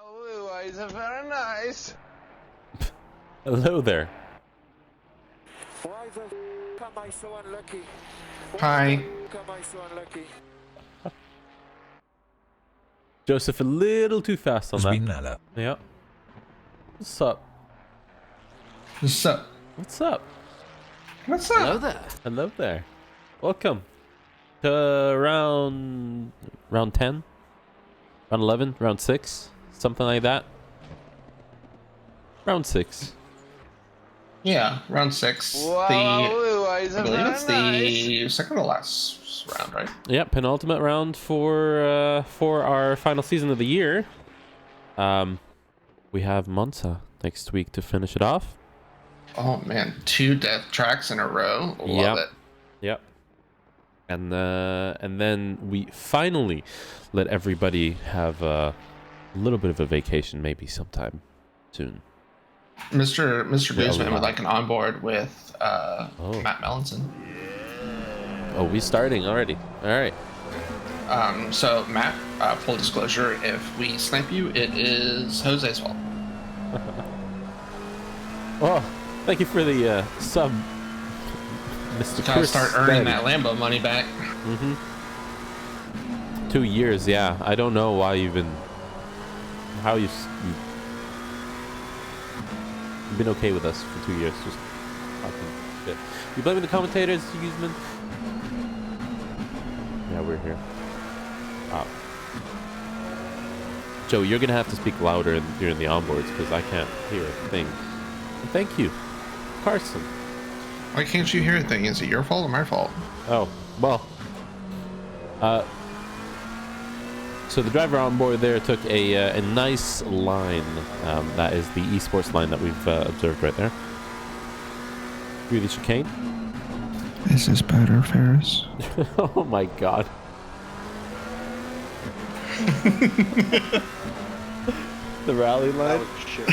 Oh, is very nice. Hello there. Why the am I so unlucky? Hi. Am I so unlucky? Joseph, a little too fast on that. Svinala. Yeah. What's up? What's up? What's up? What's up? Hello there. Hello there. Welcome to round 10, round 11, round 6, something like that. Round 6. Yeah, round 6. Wow, I believe very it's the second to last round, right? Yeah, penultimate round for our final season of the year. We have Monza next week to finish it off. Oh man, 2 death tracks in a row. Love it. Yep. And then we finally let everybody have a little bit of a vacation, maybe sometime soon. Mr. Guzman yeah. would like an onboard with Matt Mellinson. Oh, we starting already. All right. So Matt, full disclosure, if we snipe you, it is Jose's fault. Oh, thank you for the sub, Mr. Gotta Chris. start earning that Lambo money back. 2 years, yeah. I don't know why you've been, you've been okay with us for 2 years. Just talking shit. You blaming the commentators, Guzman? Yeah, we're here. Joe, you're gonna have to speak louder during the onboards because I can't hear a thing. And thank you, Carson. Why can't you hear a thing? Is it your fault or my fault? Oh, well. So the driver on board there took a nice line. That is the esports line that we've observed right there. Through the chicane. Is this better, Ferris? Oh my god. The rally That line. was shit.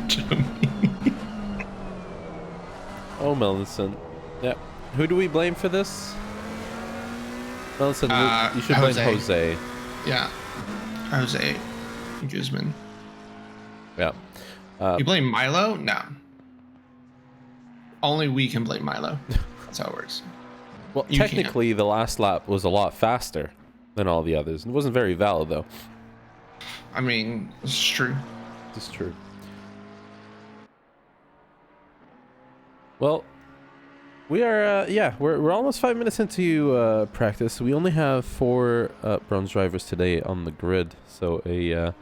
Joey. Oh, Melanson. Yeah. Who do we blame for this? Melanson, you should blame Jose. Yeah. Jose Guzman. Yeah. You blame Milo? No. Only we can blame Milo. That's how it works. Well, You technically, the last lap was a lot faster than all the others. It wasn't very valid, though. I mean, this is true. This is true. Well, we are, yeah, we're almost 5 minutes into practice. We only have 4 bronze drivers today on the grid, so this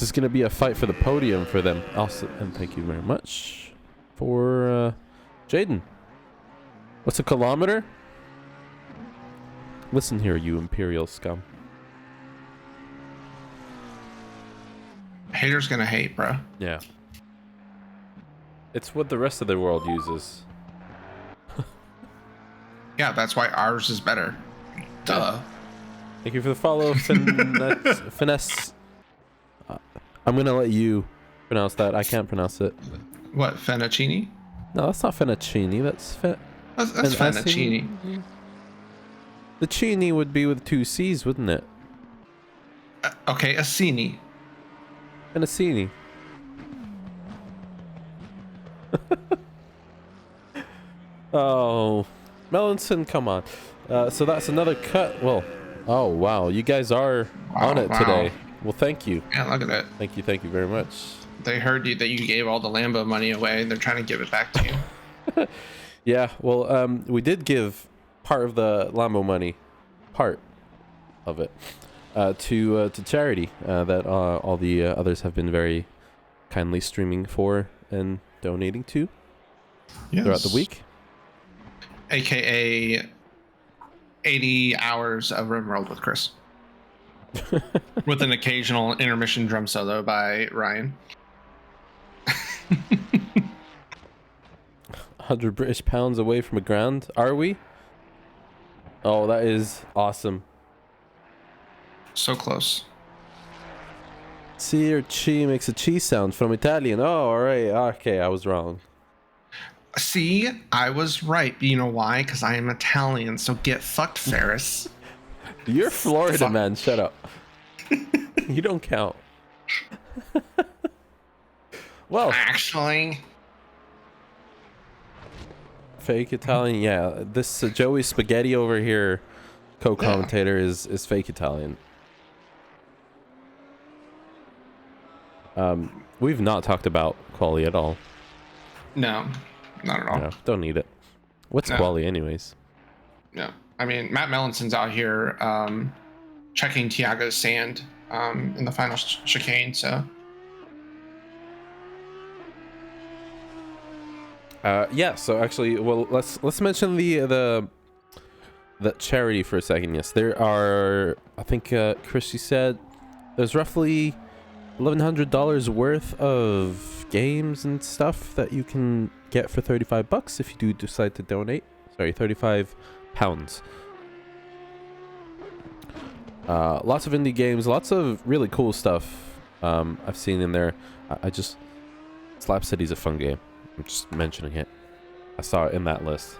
is going to be a fight for the podium for them. Also, and thank you very much for Jaden. What's a kilometer? Listen here, you Imperial scum. Haters gonna hate, bro. Yeah. It's what the rest of the world uses. Yeah, that's why ours is better. Duh. Thank you for the follow, Finesse. I'm gonna let you pronounce that. I can't pronounce it. What, fettuccine? No, that's not fettuccine. That's That's fettuccine. The chini would be with 2 C's, wouldn't it? Okay, Assini. Fettuccine. Oh, Melanson, come on. So that's another cut. Well, oh wow, you guys are on it today. Well, thank you. Yeah, look at that. Thank you very much. They heard you that you gave all the Lambo money away. They're trying to give it back to you. Yeah, well, we did give part of the Lambo money, part of it, to charity that all the others have been very kindly streaming for and donating to throughout the week. AKA 80 hours of Rimworld with Chris. With an occasional intermission drum solo by Ryan. 100 British pounds away from a grand, are we? Oh, that is awesome. So close. C or chi makes a cheese sound from Italian. Oh, all right. Okay, I was wrong. See, I was right. You know why? Because I am Italian, so get fucked, Ferris. You're Florida, man. Shut up. You don't count. Well, Actually, fake Italian. Yeah, this Joey Spaghetti over here, co-commentator, is fake Italian. We've not talked about quali at all. no, not at all. No, don't need it. What's quali anyways? No. I mean, Matt Mellanson's out here checking Tiago's sand in the final chicane, so. Yeah, so actually, well, let's mention the charity for a second. Yes, there are, I think Christy said there's roughly $1,100 worth of games and stuff that you can get for $35 if you do decide to donate. Sorry, 35 pounds. Lots of indie games, lots of really cool stuff I've seen in there. I just, Slap City's a fun game. I'm just mentioning it. I saw it in that list.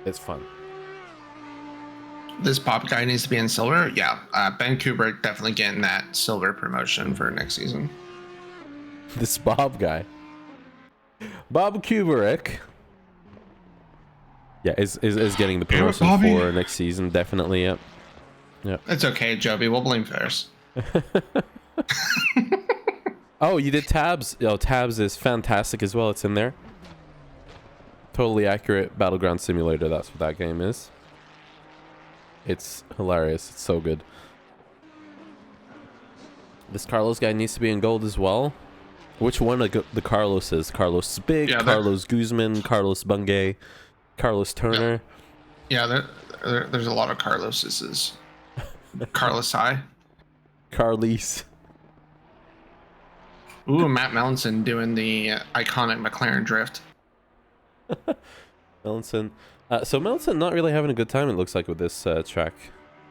It's fun. This pop guy needs to be in silver. Yeah, Ben Kubrick definitely getting that silver promotion for next season. This Bob guy. Bob Kubrick. Yeah, is getting the promotion for next season, definitely. Yep. Yep. It's okay, Joby. We'll blame Ferris. Oh, you did Tabs. Oh, Tabs is fantastic as well. It's in there. Totally accurate Battleground Simulator. That's what that game is. It's hilarious. It's so good. This Carlos guy needs to be in gold as well. Which one of the Carlos is? Carlos Big, yeah, Carlos Guzman, Carlos Bungay, Carlos Turner. Yeah, there's a lot of Carloses. Carlos I. Carlise. Ooh, Matt Mellinson doing the iconic McLaren drift. Mellinson. So Mellinson not really having a good time, it looks like, with this track.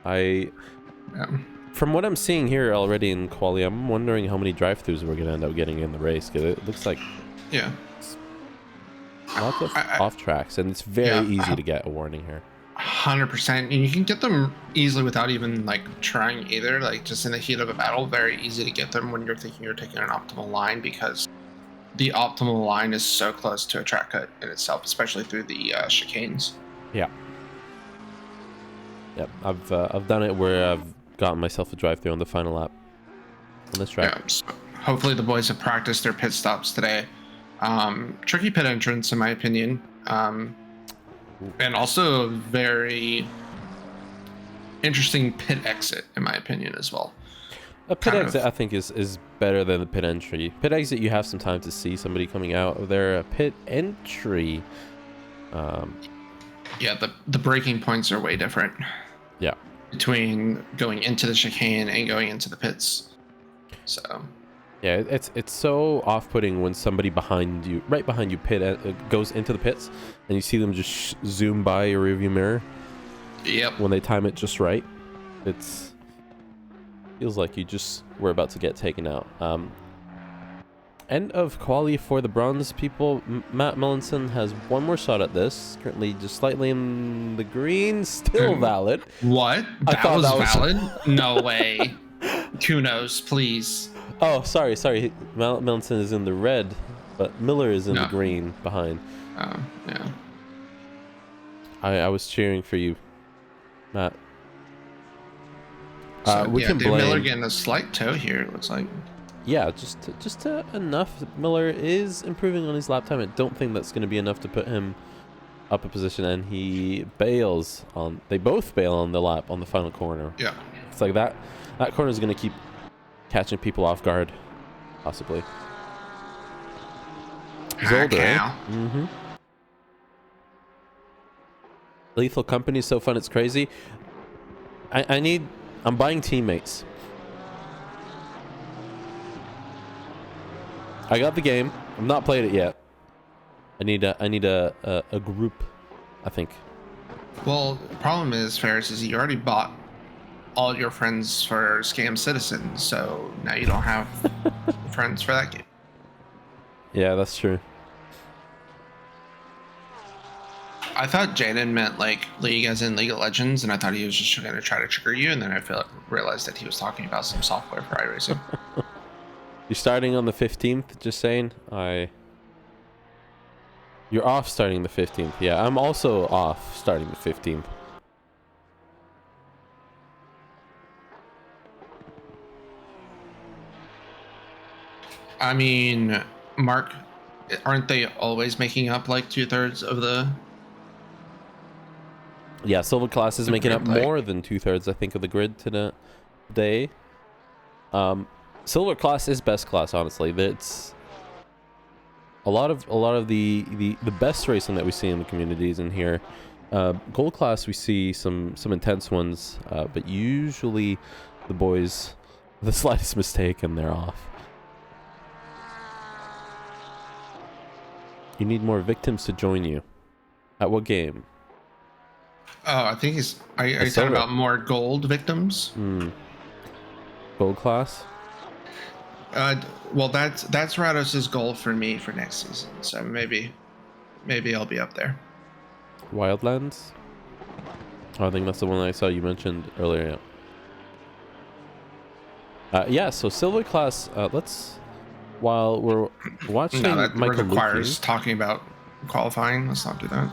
From what I'm seeing here already in quali, I'm wondering how many drive-throughs we're going to end up getting in the race, because it looks like lots of off tracks, and it's very easy to get a warning here. 100%, and you can get them easily without even like trying either. Like just in the heat of a battle, very easy to get them when you're thinking you're taking an optimal line, because the optimal line is so close to a track cut in itself, especially through the chicanes. Yeah. Yep. I've done it where I've gotten myself a drive-through on the final lap on this track. Yeah, so hopefully the boys have practiced their pit stops today. Tricky pit entrance, in my opinion. And also a very interesting pit exit, in my opinion, as well. A pit exit, I think, is better than the pit entry. Pit exit, you have some time to see somebody coming out of there. A pit entry... yeah, the braking points are way different. Yeah. Between going into the chicane and going into the pits. So... yeah, it's so off-putting when somebody behind you, right behind you, goes into the pits, and you see them just zoom by your rearview mirror. Yep. When they time it just right, feels like you just were about to get taken out. End of quali for the bronze people. Matt Mellinson has one more shot at this. Currently just slightly in the green. Still valid. What? I thought that that was valid? No way. Kunos, please. Oh, sorry. Mellinson is in the red, but Miller is in the green behind. Oh, yeah. I was cheering for you, Matt. So, we can blame Miller getting a slight toe here, it looks like. Yeah, just enough. Miller is improving on his lap time. I don't think that's going to be enough to put him up a position, and he bails on... They both bail on the lap on the final corner. Yeah. It's like that corner is going to keep catching people off guard, possibly. Zolder. Mm-hmm. Lethal Company is so fun, it's crazy. I'm buying teammates. I got the game. I've not played it yet. I need a group, I think. Well, the problem is, Ferris, is you already bought all your friends for Scam Citizens, so now you don't have friends for that game. Yeah, that's true. I thought Jaden meant like League as in League of Legends, and I thought he was just going to try to trigger you, and then I realized that he was talking about some software for iRacing. You're starting on the 15th, just saying. You're off starting the 15th. Yeah, I'm also off starting the 15th. I mean, Mark, aren't they always making up like 2/3 of the... Yeah, Silver Class is making up more than 2/3, I think, of the grid today. Silver Class is best class, honestly. It's a lot of the best racing that we see in the communities in here. Gold Class, we see some intense ones, but usually the boys, the slightest mistake and they're off. You need more victims to join you. At what game? Oh, I think he's... Are you talking about more gold victims? Gold Class? Well, that's Rados' goal for me for next season. So maybe I'll be up there. Wildlands? Oh, I think that's the one I saw you mentioned earlier. Yeah, so Silver Class, let's... While we're watching that Michael requires Lukey, talking about qualifying. Let's not do that.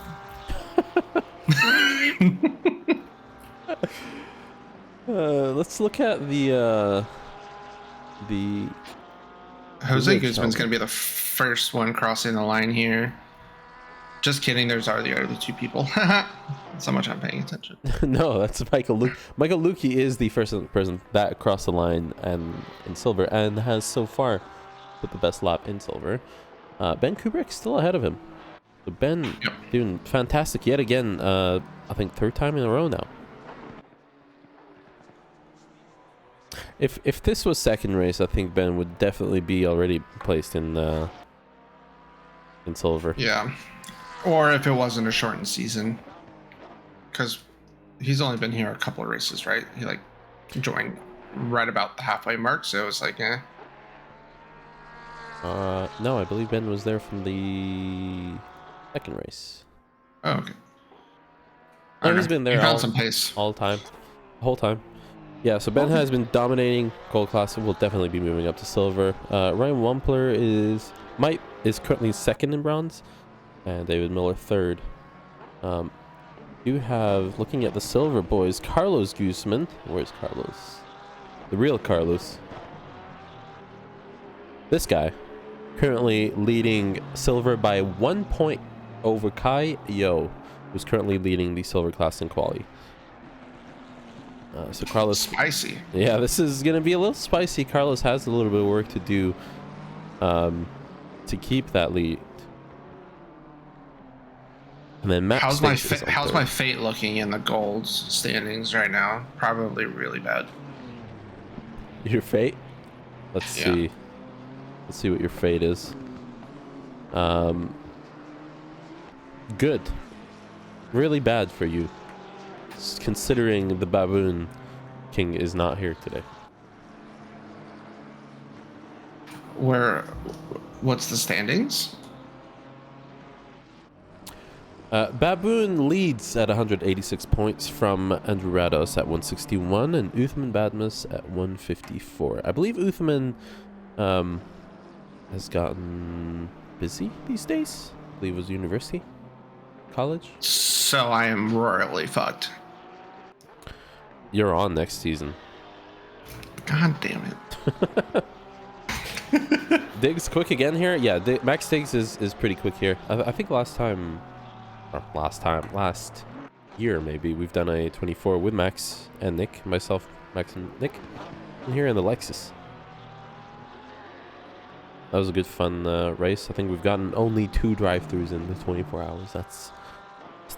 let's look at the Jose Guzman's going to be the first one crossing the line here. Just kidding. There's already two people. That's how much I'm paying attention. No, that's Michael Lukey. Michael Lukey is the first person that crossed the line and in silver, and has so far put the best lap in silver. Ben Kubrick's still ahead of him. So Ben doing fantastic yet again. I think third time in a row now. If this was second race, I think Ben would definitely be already placed in silver. Yeah. Or if it wasn't a shortened season. Because he's only been here a couple of races, right? He like joined right about the halfway mark, so it was like, eh. No, I believe Ben was there from the second race. Oh, okay. No, he's been there He found some pace. all time, the whole time. Yeah, so Ben has been dominating gold class and will definitely be moving up to silver. Ryan Wampler is currently second in bronze, and David Miller third. You have, looking at the silver boys, Carlos Guzman. Where's Carlos? The real Carlos. This guy, currently leading silver by 1 point over Kai Yo, who's currently leading the silver class in quali. So Carlos, Spicy. yeah, this is gonna be a little spicy. Carlos has a little bit of work to do to keep that lead. And then Max How's my fate looking in the gold standings right now? Probably really bad. Your fate? Let's see. Let's see what your fate is. Good. Really bad for you, considering the Baboon King is not here today. What's the standings? Baboon leads at 186 points from Andrew Rados at 161 and Uthman Badmus at 154. I believe Uthman has gotten busy these days. I believe it was university, college. So I am royally fucked. You're on next season. God damn it. Diggs quick again here. Yeah, Max Diggs is pretty quick here. I think last year maybe, we've done a 24 with Max and Nick, myself, Max and Nick, and here in the Lexus. That was a good fun race. I think we've gotten only 2 drive-thrus in the 24 hours. That's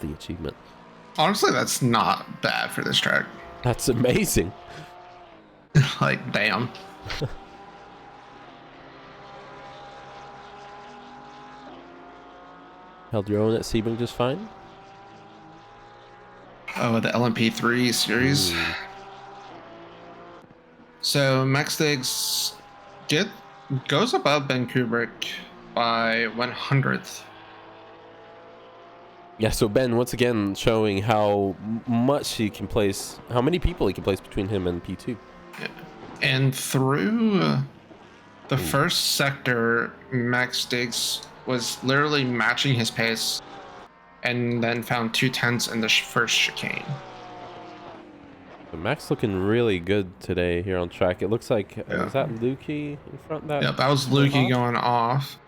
the achievement. Honestly, that's not bad for this track. That's amazing. Like, damn. Held your own at Sebring just fine. Oh, the LMP3 series. Ooh. So Max Diggs goes above Ben Kubrick by 100th. Yeah, so Ben once again showing how much he can place, how many people he can place between him and P2. Yeah. And through the first sector, Max Diggs was literally matching his pace and then found 2/10 in the first chicane. But Max looking really good today here on track. It looks like, is that Lukey in front of that? Yeah, that was Lukey going off.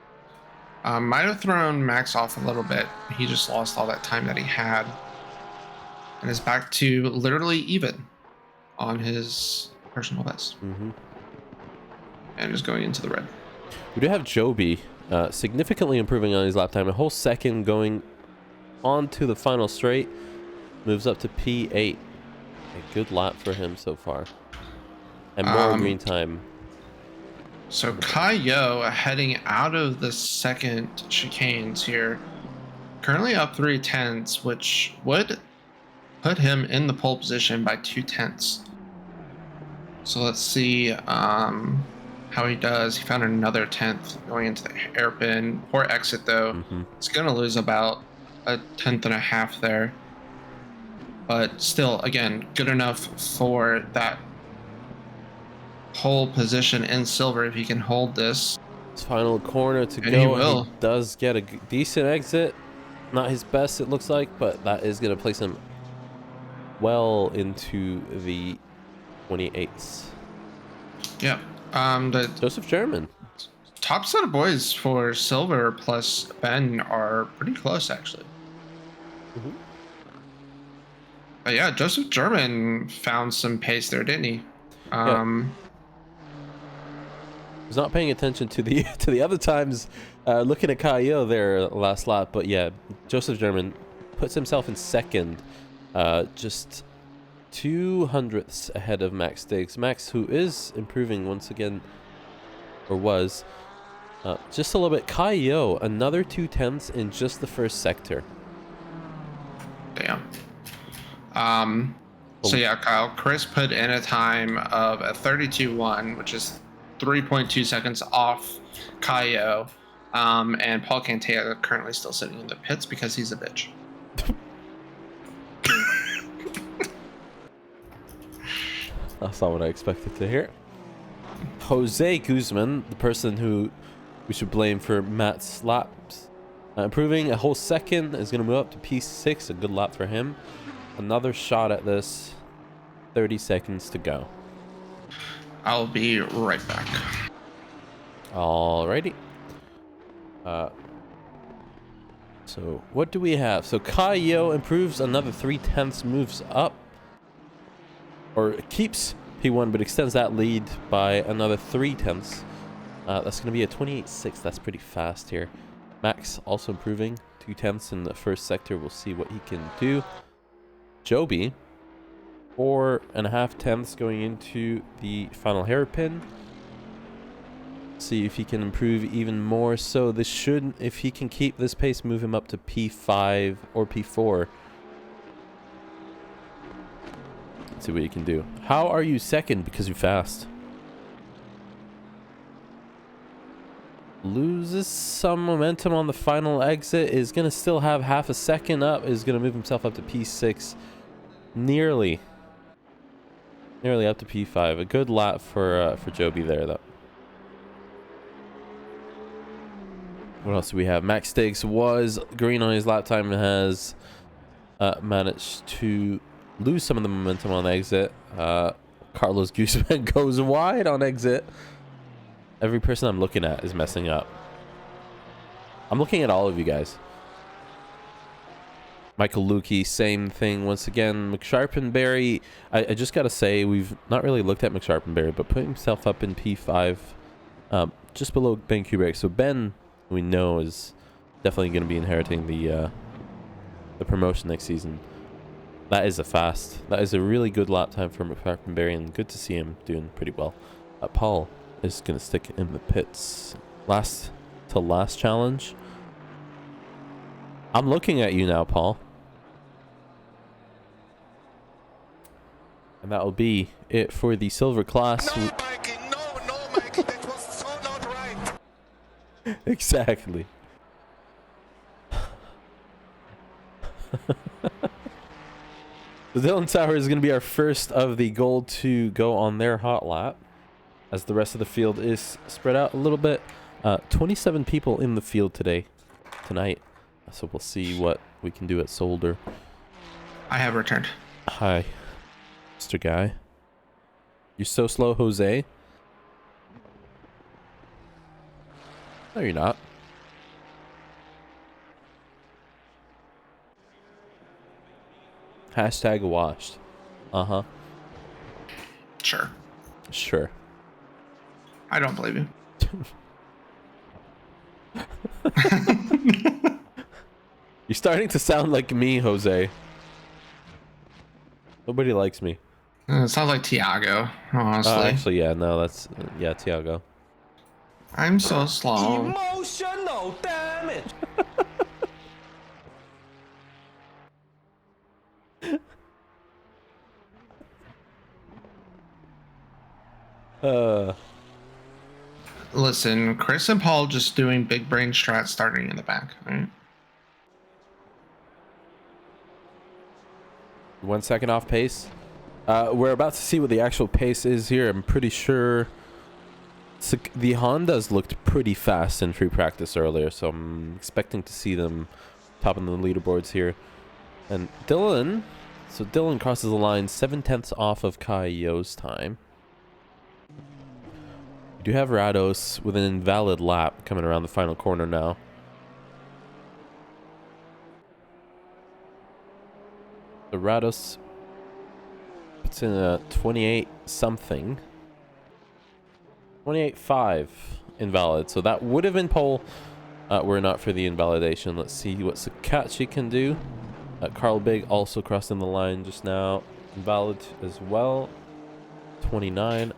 Might have thrown Max off a little bit. He just lost all that time that he had. And is back to literally even on his personal best. Mm-hmm. And is going into the red. We do have Joby significantly improving on his lap time. A whole second going on to the final straight. Moves up to P8. A good lap for him so far. And more green time. So Kai Yo heading out of the second chicanes here. Currently up 3/10, which would put him in the pole position by 2/10. So let's see how he does. He found another 10th going into the hairpin. Poor exit though. Mm-hmm. It's going to lose about a 10th and a half there. But still, again, good enough for that pole position in silver if he can hold this. His final corner to And go. he will. He does get a decent exit. Not his best, it looks like, but that is going to place him well into the 28s. Yeah. The Joseph German. top set of boys for silver plus Ben are pretty close, actually. Mm-hmm. But yeah, Joseph German found some pace there, didn't he? Was not paying attention to the other times, looking at Kaio there last lap, but yeah, Joseph German puts himself in second, just 200ths ahead of Max Diggs. Max, who is improving once again, or was, just a little bit. Kai Yo, another 2/10ths in just the first sector. Damn. So yeah, Kyle, Chris put in a time of a 32.1, which is 3.2 seconds off Kaio. And Paul Cantea currently still sitting in the pits because he's a bitch. That's not what I expected to hear. Jose Guzman, the person who we should blame for Matt's laps, improving a whole second, is going to move up to P6. A good lap for him. Another shot at this. 30 seconds to go. I'll be right back. Alrighty. So what do we have? So Kaio improves another 3/10ths, moves up, or keeps P1, but extends that lead by another 3/10ths. That's going to be a 28.6. That's pretty fast here. Max also improving 2/10ths in the first sector. We'll see what he can do. Joby, 4.5 going into the final hairpin. See if he can improve even more. So this should, if he can keep this pace, move him up to P5 or P4. Let's see what you can do. How are you second? Because you're fast. Loses some momentum on the final exit. Is going to still have half a second up. Is going to move himself up to P6. Nearly up to P5. A good lap for Joby there, though. What else do we have? Max Diggs was green on his lap time and has managed to lose some of the momentum on exit. Carlos Guzman goes wide on exit. Every person I'm looking at is messing up. I'm looking at all of you guys. Michael Lukey, same thing once again. McSharpenberry, I just gotta say, we've not really looked at McSharpenberry, but putting himself up in P5, just below Ben Kubrick. So Ben, we know, is definitely going to be inheriting the promotion next season. That is a really good lap time for McSharpenberry, and good to see him doing pretty well. Paul is going to stick in the pits. Last challenge. I'm looking at you now, Paul. And that will be it for the silver class. No, Mikey, no, Mikey, that was so not right. Exactly. The Dylan Tower is going to be our first of the gold to go on their hot lap, as the rest of the field is spread out a little bit. 27 people in the field tonight. So we'll see what we can do at Zolder. I have returned. Hi, Mr. Guy. You're so slow, Jose. No, you're not. Hashtag washed. Uh-huh. Sure. I don't believe you. You're starting to sound like me, Jose. Nobody likes me. It sounds like Tiago, honestly. Actually, yeah, no, that's... yeah, Tiago. I'm so slow. Emotional damage. Listen, Chris and Paul just doing big brain strats starting in the back, right? 1 second off pace. We're about to see what the actual pace is here. I'm pretty sure the Hondas looked pretty fast in free practice earlier, so I'm expecting to see them topping the leaderboards here. And Dylan, so Dylan crosses the line 7/10ths off of Kaio's time. We do have Rados with an invalid lap coming around the final corner now. The Rados puts in a 28 something. 28.5 invalid. So that would have been pole were it not for the invalidation. Let's see what Sakachi can do. Carl Big also crossing the line just now. invalid as well. 29.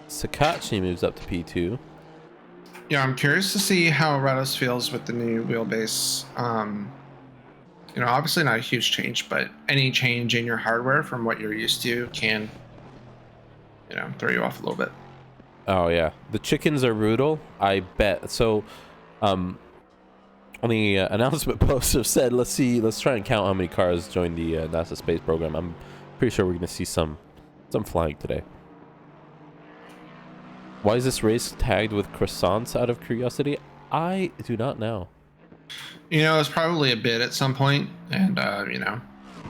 Sakachi moves up to P2. Yeah, I'm curious to see how Rados feels with the new wheelbase. Obviously not a huge change, but any change in your hardware from what you're used to can, throw you off a little bit. Oh yeah, the chickens are brutal, I bet. So on the announcement post have said, let's try and count how many cars joined the NASA space program. I'm pretty sure we're gonna see some flying today. Why is this race tagged with croissants, out of curiosity? I do not know. It's probably a bit at some point, and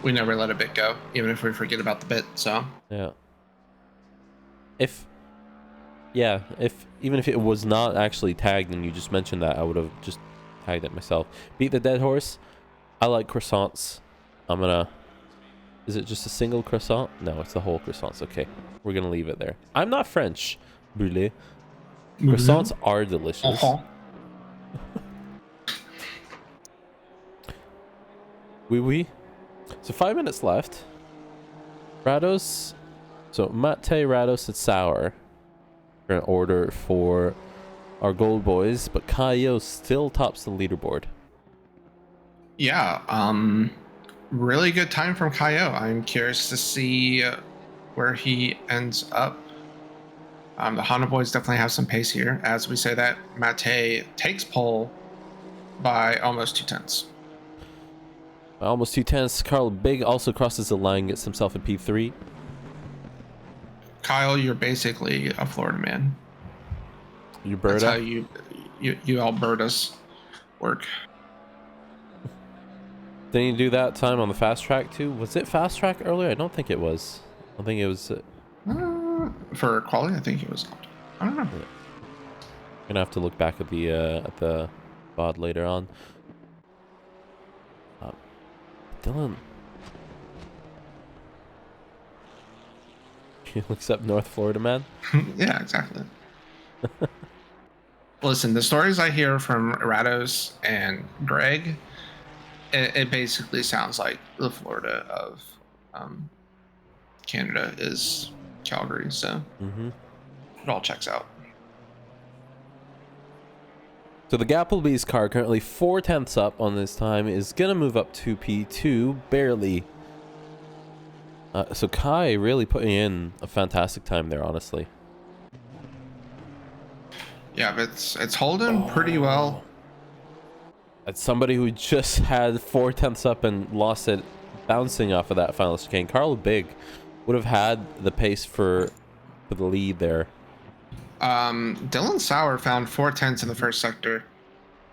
we never let a bit go, even if we forget about the bit. So Yeah. Even if it was not actually tagged and you just mentioned that, I would have just tagged it myself. Beat the dead horse. I like croissants. Is it just a single croissant? No, it's the whole croissants. Okay, we're gonna leave it there. I'm not French. Brûlé. Croissants are delicious. Oui. So 5 minutes left. Rados. So Mate, Rados, and Sour are in order for our gold boys, but Kaio still tops the leaderboard. Yeah, really good time from Kaio. I'm curious to see where he ends up. The Honda boys definitely have some pace here. As we say that, Mate takes pole by almost 2/10. Almost 2/10. Carl Big also crosses the line, gets himself a P3. Kyle, you're basically a Florida man. Alberta. That's how you Albertas work. Didn't you do that time on the fast track too? Was it fast track earlier? I don't think it was. I think it was. For quality, I think it was. I don't know. Yeah. Gonna have to look back at the VOD later on. Dylan. He looks up North Florida, man. Yeah, exactly. Listen, the stories I hear from Rados and Greg, it basically sounds like the Florida of Canada is Calgary, so it all checks out. So the Gapplebee's car, currently 4/10 up on this time, is gonna move up to P2, barely. So Kai really putting in a fantastic time there, honestly. Yeah, but it's holding pretty well. As somebody who just had 4/10 up and lost it, bouncing off of that final chicane, Carl Big would have had the pace for the lead there. Dylan Sauer found 4/10 in the first sector.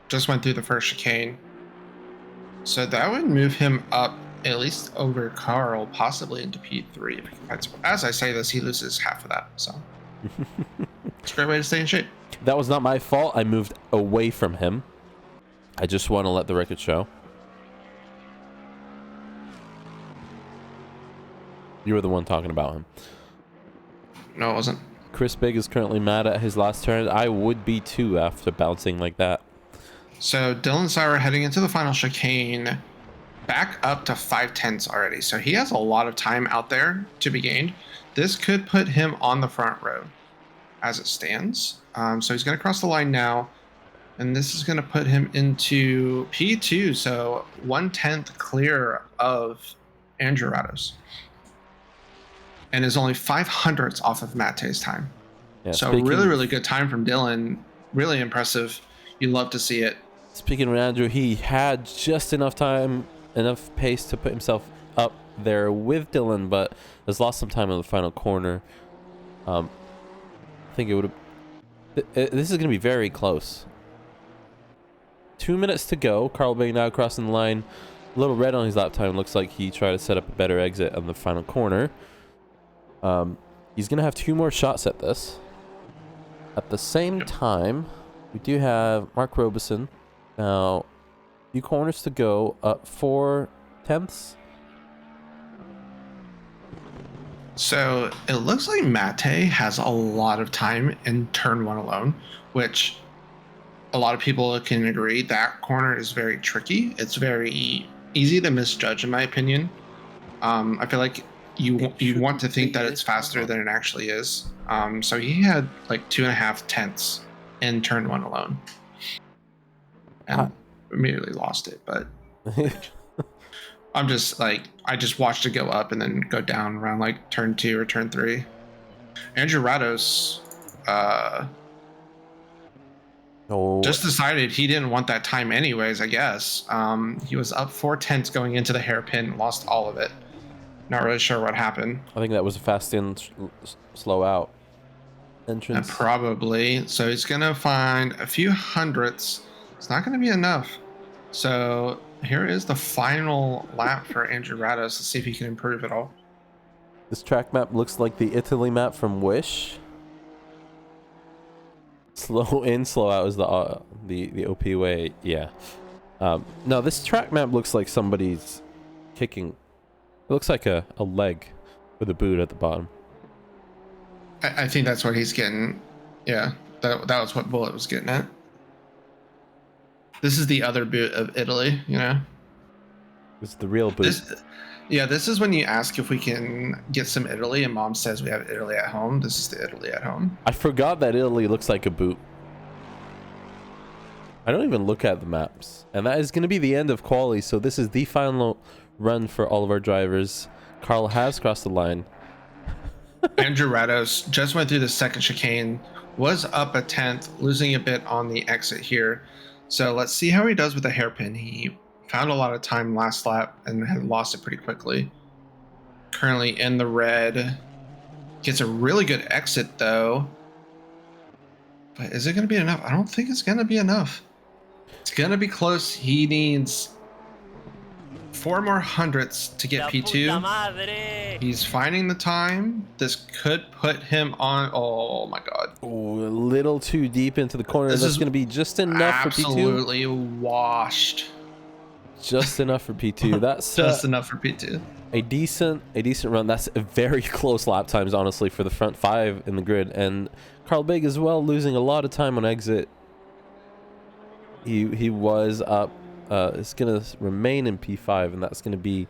Just went through the first chicane. So that would move him up at least over Carl, possibly into P3. If he can find support. As I say this, he loses half of that. So it's a great way to stay in shape. That was not my fault. I moved away from him. I just want to let the record show. You were the one talking about him. No, it wasn't. Chris Big is currently mad at his last turn. I would be too after bouncing like that. So Dylan Sauer heading into the final chicane, back up to 5/10 already. So he has a lot of time out there to be gained. This could put him on the front row as it stands. So he's going to cross the line now. And this is going to put him into P2. So 1/10 clear of Andrew Rados. And is only 500ths off of Mate's time. Yeah, so really, really good time from Dylan. Really impressive. You love to see it. Speaking of Andrew, he had just enough time, enough pace to put himself up there with Dylan, but has lost some time in the final corner. I think it would have... This is going to be very close. 2 minutes to go. Carl Bay now crossing the line. A little red on his lap time. Looks like he tried to set up a better exit on the final corner. He's going to have 2 more shots at this. At the same time, we do have Mark Robeson. Now, few corners to go. Up 4/10. So it looks like Mate has a lot of time in turn 1 alone, which a lot of people can agree that corner is very tricky. It's very easy to misjudge, in my opinion. I feel like you want to think that it's faster than it actually is. So he had like 2.5 tenths in turn 1 alone, and immediately lost it. But I'm just like, I just watched it go up and then go down around like turn 2 or turn 3. Andrew Rados just decided he didn't want that time anyways, I guess. He was up 4 tenths going into the hairpin, lost all of it. Not really sure what happened. I think that was a fast in, slow out entrance. Probably. So he's going to find a few hundredths. It's not going to be enough. So here is the final lap for Andrew Rados. Let's see if he can improve at all. This track map looks like the Italy map from Wish. Slow in, slow out is the OP way. Yeah. No, this track map looks like somebody's kicking. It looks like a leg with a boot at the bottom. I think that's what he's getting. Yeah, that was what Bullet was getting at. This is the other boot of Italy, you know? This is the real boot. This is when you ask if we can get some Italy, and Mom says we have Italy at home. This is the Italy at home. I forgot that Italy looks like a boot. I don't even look at the maps. And that is going to be the end of quali, so this is the final run for all of our drivers. Carl has crossed the line. Andrew Rados just went through the second chicane, was up a tenth, losing a bit on the exit here. So let's see how he does with the hairpin. He found a lot of time last lap and had lost it pretty quickly. Currently in the red. Gets a really good exit though. But is it going to be enough? I don't think it's going to be enough. It's going to be close. He needs 4 more hundredths to get P2. He's finding the time. This could put him on. Oh my god. Ooh, a little too deep into the corner. That's going to be just enough for P2. Absolutely washed. Just enough for P2. That's just enough for P2. A decent run. That's a very close lap times, honestly, for the front 5 in the grid. And Carl Big as well, losing a lot of time on exit. He was up. It's gonna remain in P5, and that's gonna be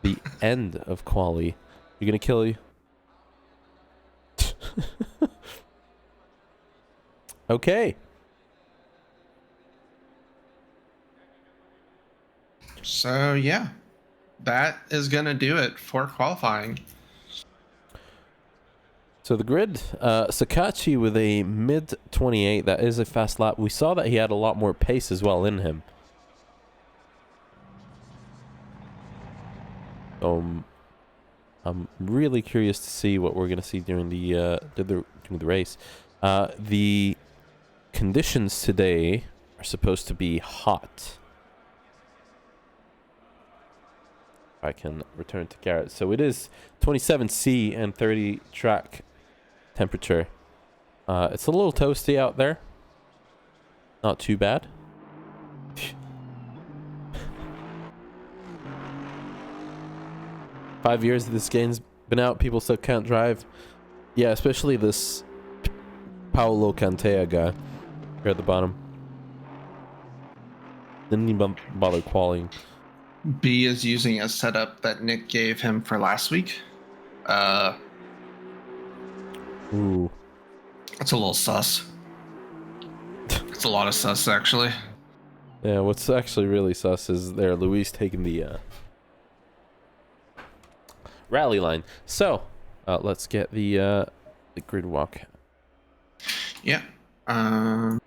the end of quali. You're gonna kill you. Okay. So yeah, that is gonna do it for qualifying. So the grid, Sakachi with a mid 28. That is a fast lap. We saw that he had a lot more pace as well in him. I'm really curious to see what we're gonna see during the race. The conditions today are supposed to be hot. If I can return to Garrett. So it is 27C and 30 track temperature. It's a little toasty out there. Not too bad. 5 years this game's been out, people still can't drive. Yeah, especially this Paolo Cantea guy here at the bottom. Didn't even bother qualifying. B is using a setup that Nick gave him for last week. Ooh. That's a little sus. It's a lot of sus, actually. Yeah, what's actually really sus is there Luis taking the rally line. So let's get the grid walk. Yeah. Shall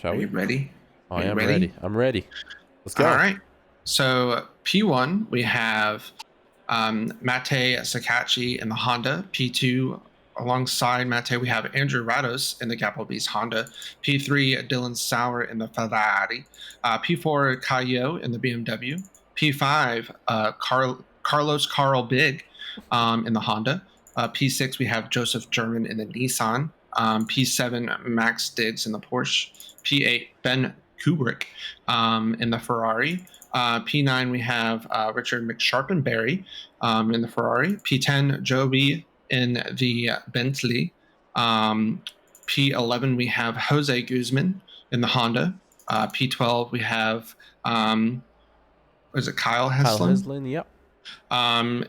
Are we? you ready? I am ready. I'm ready. Let's go. All right. So P1 we have Mate Sakachi in the Honda. P2 alongside Mate we have Andrew Rados in the Gapple-Beast Honda. P3 Dylan Sauer in the Ferrari. P4 Caio in the BMW. P5 Carlos Carl Big in the Honda. P6 we have Joseph German in the Nissan. P7 Max Diggs in the Porsche. P8 Ben Kubrick in the Ferrari. P9 we have Richard McSharpenberry in the Ferrari. P10 Joby in the Bentley. P11 we have Jose Guzman in the Honda. P12 we have was it Kyle Kyle Heslin? Heslin, yep.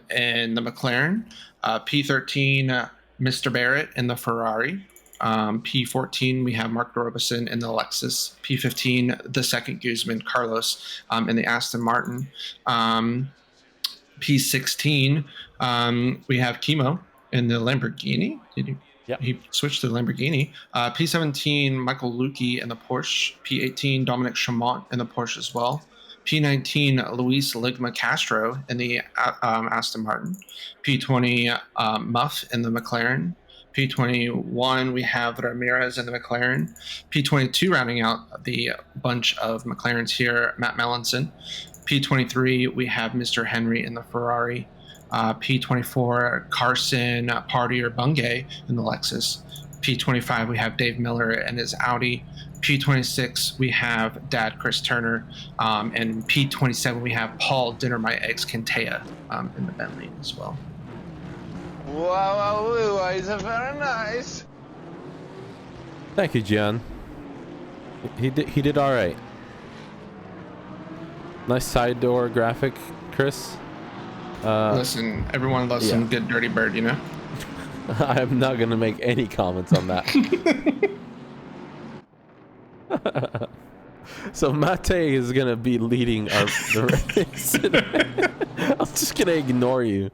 In the McLaren. P13, Mr. Barrett in the Ferrari. P14, we have Mark Robeson in the Lexus. P15, the second Guzman, Carlos, in the Aston Martin. P16, we have Kimo in the Lamborghini. Yep. He switched to the Lamborghini. P17, Michael Lukey in the Porsche. P18, Dominic Chamont in the Porsche as well. P19, Luis Ligma Castro in the Aston Martin. P20, Muff in the McLaren. P21, we have Ramirez in the McLaren. P22, rounding out the bunch of McLarens here, Matt Melanson. P23, we have Mr. Henry in the Ferrari. P24, Carson Partier Bungay in the Lexus. P25, we have Dave Miller and his Audi. P26, we have Dad Chris Turner. And P27, we have Paul Dinner My Eggs Kintea in the Bentley as well. Wow, it's very nice. Thank you, Gian. He did all right. Nice side door graphic, Chris. Listen, everyone loves some good Dirty Bird, you know? I'm not going to make any comments on that. So Mate is going to be leading the race. I'm just going to ignore you.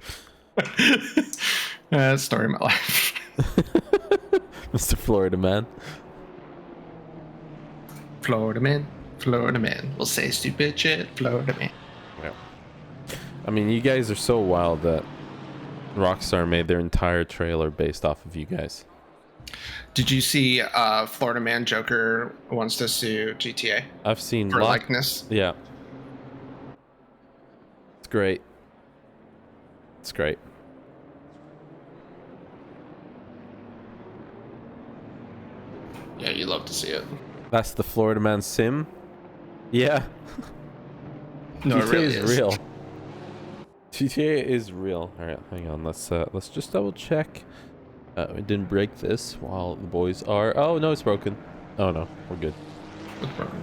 Story of my life. Mr. Florida Man. Florida man. We'll say stupid shit. Florida man. Yeah. I mean, you guys are so wild that Rockstar made their entire trailer based off of you guys. Did you see Florida Man Joker wants to sue GTA? I've seen for likeness. Yeah. It's great. It's great. Yeah, you love to see it. That's the Florida Man sim. Yeah. No, GTA it really is real. GTA is real. All right, hang on. Let's just double check. We didn't break this while the boys are. Oh no, it's broken. Oh no, we're good. It's broken.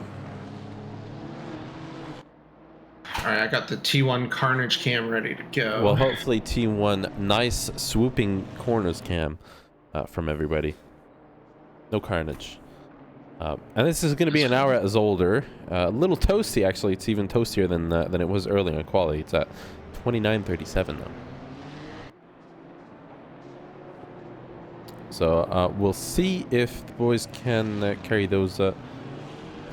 All right, I got the T1 Carnage cam ready to go. Well, hopefully T1 nice swooping corners cam from everybody. No carnage. And this is going to be an hour at Zolder. A little toasty, actually. It's even toastier than it was earlier in quality. It's at 29:37 now. So we'll see if the boys can carry those. If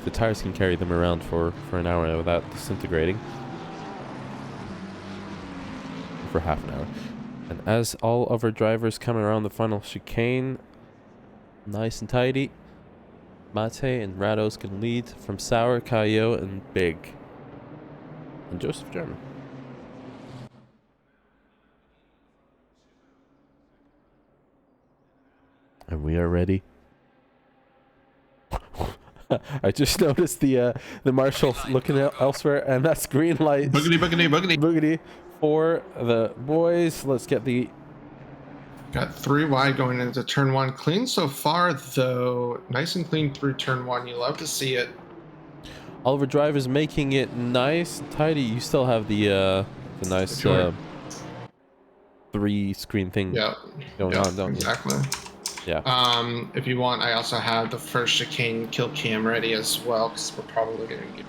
the tires can carry them around for an hour without disintegrating. For half an hour. And as all of our drivers come around the final chicane, nice and tidy, Mate and Rados can lead from Sour, Cayo, and Big. And Joseph German. And we are ready. I just noticed the marshal looking elsewhere, and that's green light. Boogity for the boys. Let's get the... Got 3 wide going into turn 1. Clean so far, though. Nice and clean through turn 1. You love to see it. Oliver Drivers making it nice and tidy. You still have the nice 3-screen thing going on, don't you? Exactly. Yeah. If you want, I also have the first chicane kill cam ready as well, because we're probably going to get...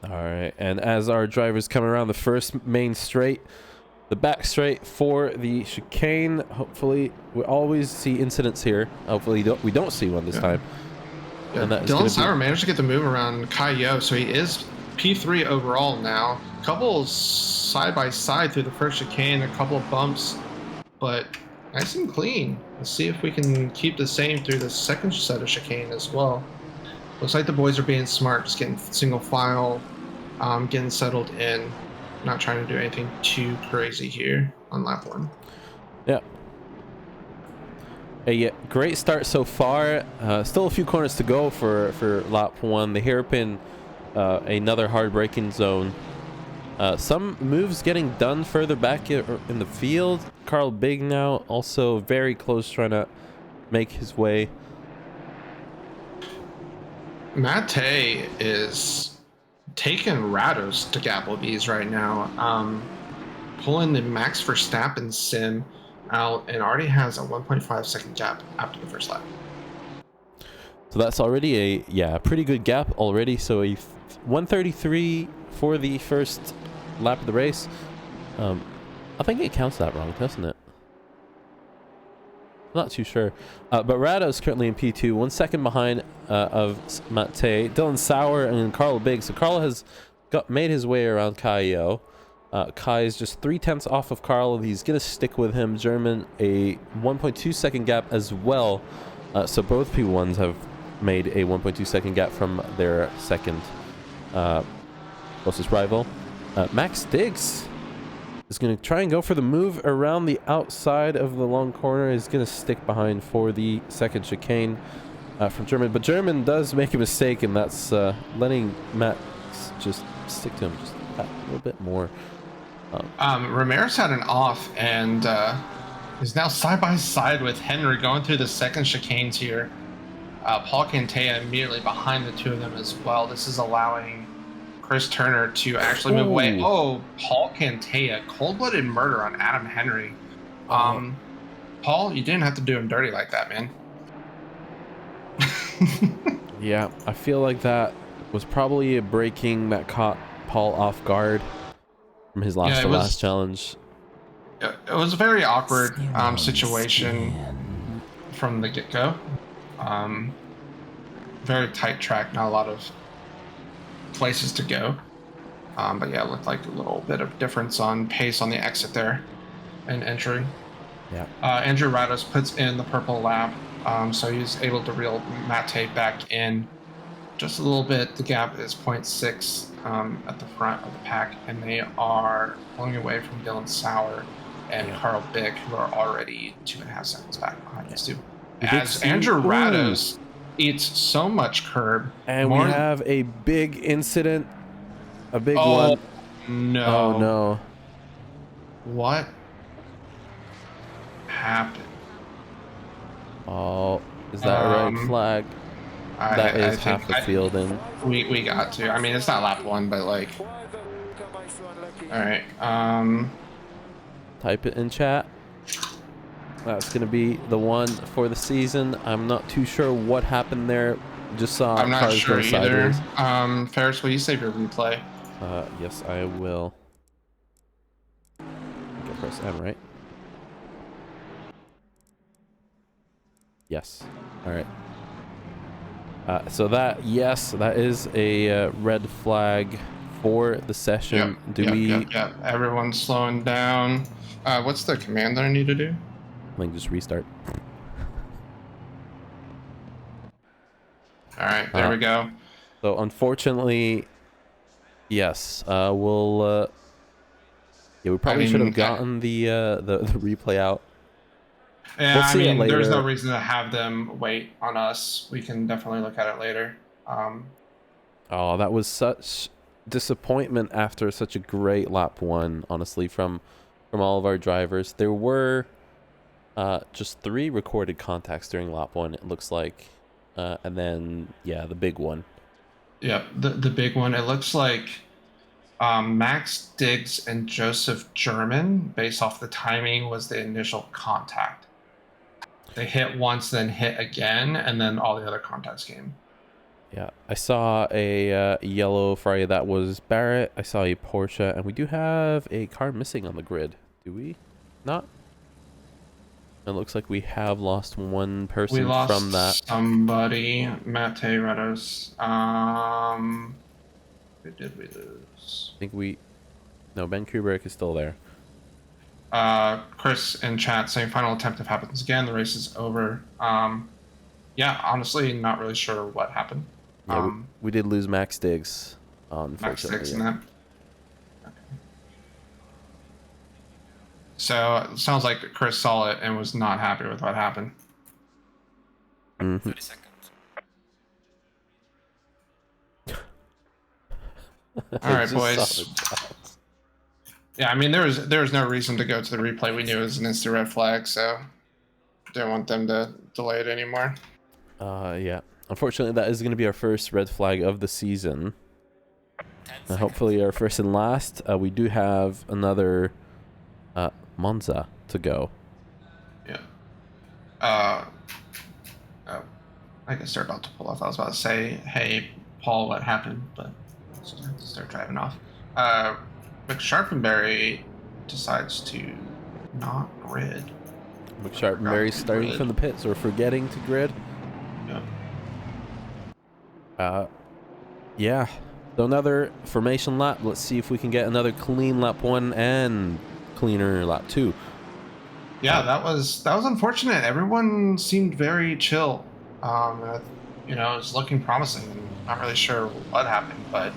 All right, and as our drivers come around the first main straight, the back straight for the chicane, hopefully we always see incidents here. Hopefully we don't see one this time. Yeah. Dylan Sauer managed to get the move around Cayo, so he is P3 overall now. Couple side by side through the first chicane, a couple of bumps, but nice and clean. Let's see if we can keep the same through the second set of chicane as well. Looks like the boys are being smart, just getting single file, getting settled in. Not trying to do anything too crazy here on lap 1. Yeah. A great start so far. Still a few corners to go for lap 1. The hairpin, another hard braking zone. Some moves getting done further back in the field. Carl Big now also very close, trying to make his way. Mate is taking Rados to Applebee's right now. Pulling the Max Verstappen sim out and already has a 1.5 second gap after the first lap. So that's already a pretty good gap already. So a 133 for the first lap of the race. I think it counts that wrong, doesn't it? I'm not too sure. But Rado's currently in P2, 1 second behind of Mate, Dylan Sauer, and Carl Biggs. So Carl has made his way around Kai. Kai is just 3/10 off of Carl. He's going to stick with him. German, a 1.2 second gap as well. So both P1s have made a 1.2 second gap from their second closest rival. Max Diggs is going to try and go for the move around the outside of the long corner. He's going to stick behind for the second chicane from German. But German does make a mistake, and that's letting Max just stick to him just a little bit more. Ramirez had an off and is now side by side with Henry going through the second chicanes here. Paul Cantea immediately behind the two of them as well. This is allowing Chris Turner to actually move away. Oh, Paul Cantea, cold-blooded murder on Adam Henry. Paul, you didn't have to do him dirty like that, man. Yeah, I feel like that was probably a breaking that caught Paul off guard from his last challenge. It was a very awkward situation from the get-go. Very tight track, not a lot of places to go. But yeah, it looked like a little bit of difference on pace on the exit there and entry. Yeah. Andrew Rados puts in the purple lap, so he's able to reel Mate back in just a little bit. The gap is 0.6 at the front of the pack, and they are pulling away from Dylan Sauer and Carl Bick, who are already 2.5 seconds back behind us too. As Andrew Rados eats so much curb. And we have a big incident. A big one. No. Oh, no. What happened? Oh, is that a red flag? That is half the field in. We got to. I mean, it's not lap one, but like. All right. Type it in chat. That's going to be the one for the season. I'm not too sure what happened there. Just saw I'm not cars sure go either. sideways. Ferris, will you save your replay? Yes, I will. Okay, press M, right? Yes. All right. So that is a red flag for the session. Yep. Everyone's slowing down. What's the command that I need to do? I think just restart. All right, there we go. So unfortunately, yes, we'll. Yeah, we probably should have gotten the replay out. Yeah, we'll see it later. There's no reason to have them wait on us. We can definitely look at it later. Oh, that was such disappointment after such a great lap one, honestly, from all of our drivers. There were just 3 recorded contacts during lap one, it looks like. And then, yeah, the big one. Yeah, the big one. It looks like Max Diggs and Joseph German, based off the timing, was the initial contact. They hit once, then hit again, and then all the other contacts came. Yeah, I saw a yellow Ferrari that was Barrett. I saw a Porsche, and we do have a car missing on the grid. Do we not? It looks like we have lost one person from that. Somebody. Mate Rados. Who did we lose? I think no, Ben Kubrick is still there. Chris in chat saying final attempt if happens again, the race is over. Yeah, honestly, not really sure what happened. Yeah, we did lose Max Diggs, unfortunately. Max Diggs in that. Okay. So it sounds like Chris saw it and was not happy with what happened. 30 seconds. All right, boys. Yeah, I mean, there was no reason to go to the replay. We knew it was an instant red flag, so didn't want them to delay it anymore. Yeah. Unfortunately, that is going to be our first red flag of the season. hopefully our first and last. We do have another Monza to go. Yeah. Oh, I guess they're about to pull off. I was about to say, hey, Paul, what happened? But so I have to start driving off. McSharpenberry decides to not grid. McSharpenberry starting Grid. from the pits or forgetting to grid. Yeah. Yeah. So another formation lap. Let's see if we can get another clean lap 1 and cleaner lap 2. Yeah, that was unfortunate. Everyone seemed very chill. You know, it was looking promising. I'm not really sure what happened, but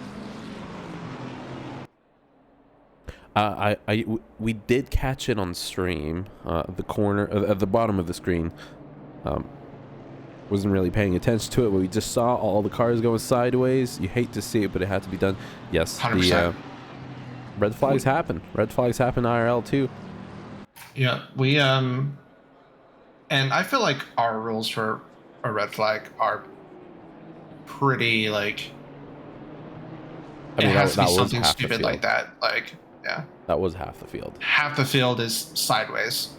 we did catch it on stream. The corner at the bottom of the screen. Wasn't really paying attention to it, but we just saw all the cars going sideways. You hate to see it, but it had to be done. Yes, 100%. the red flags happen. Red flags happen IRL too. yeah, we and I feel like our rules for a red flag are pretty like. I mean, it has to that be was something half the stupid like field. that. Like, yeah, That was half the field. half the field is sideways.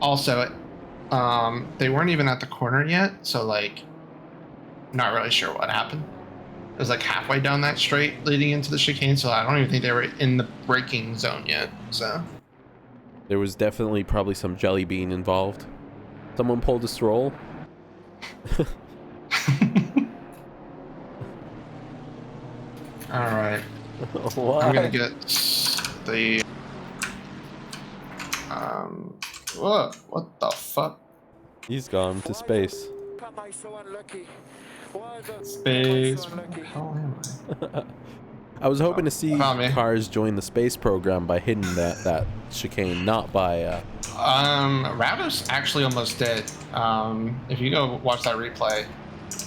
Also, they weren't even at the corner yet, so like, not really sure what happened. It was like halfway down that straight leading into the chicane, so I don't even think they were in the braking zone yet. So There was definitely probably some jelly bean involved. Someone pulled a stroll. all right, What? I'm gonna get the what the fuck? He's gone to space. Space. Where the hell am I? I was hoping to see Found me. cars join the space program by hitting that chicane, not by Rados actually almost did. If you go watch that replay,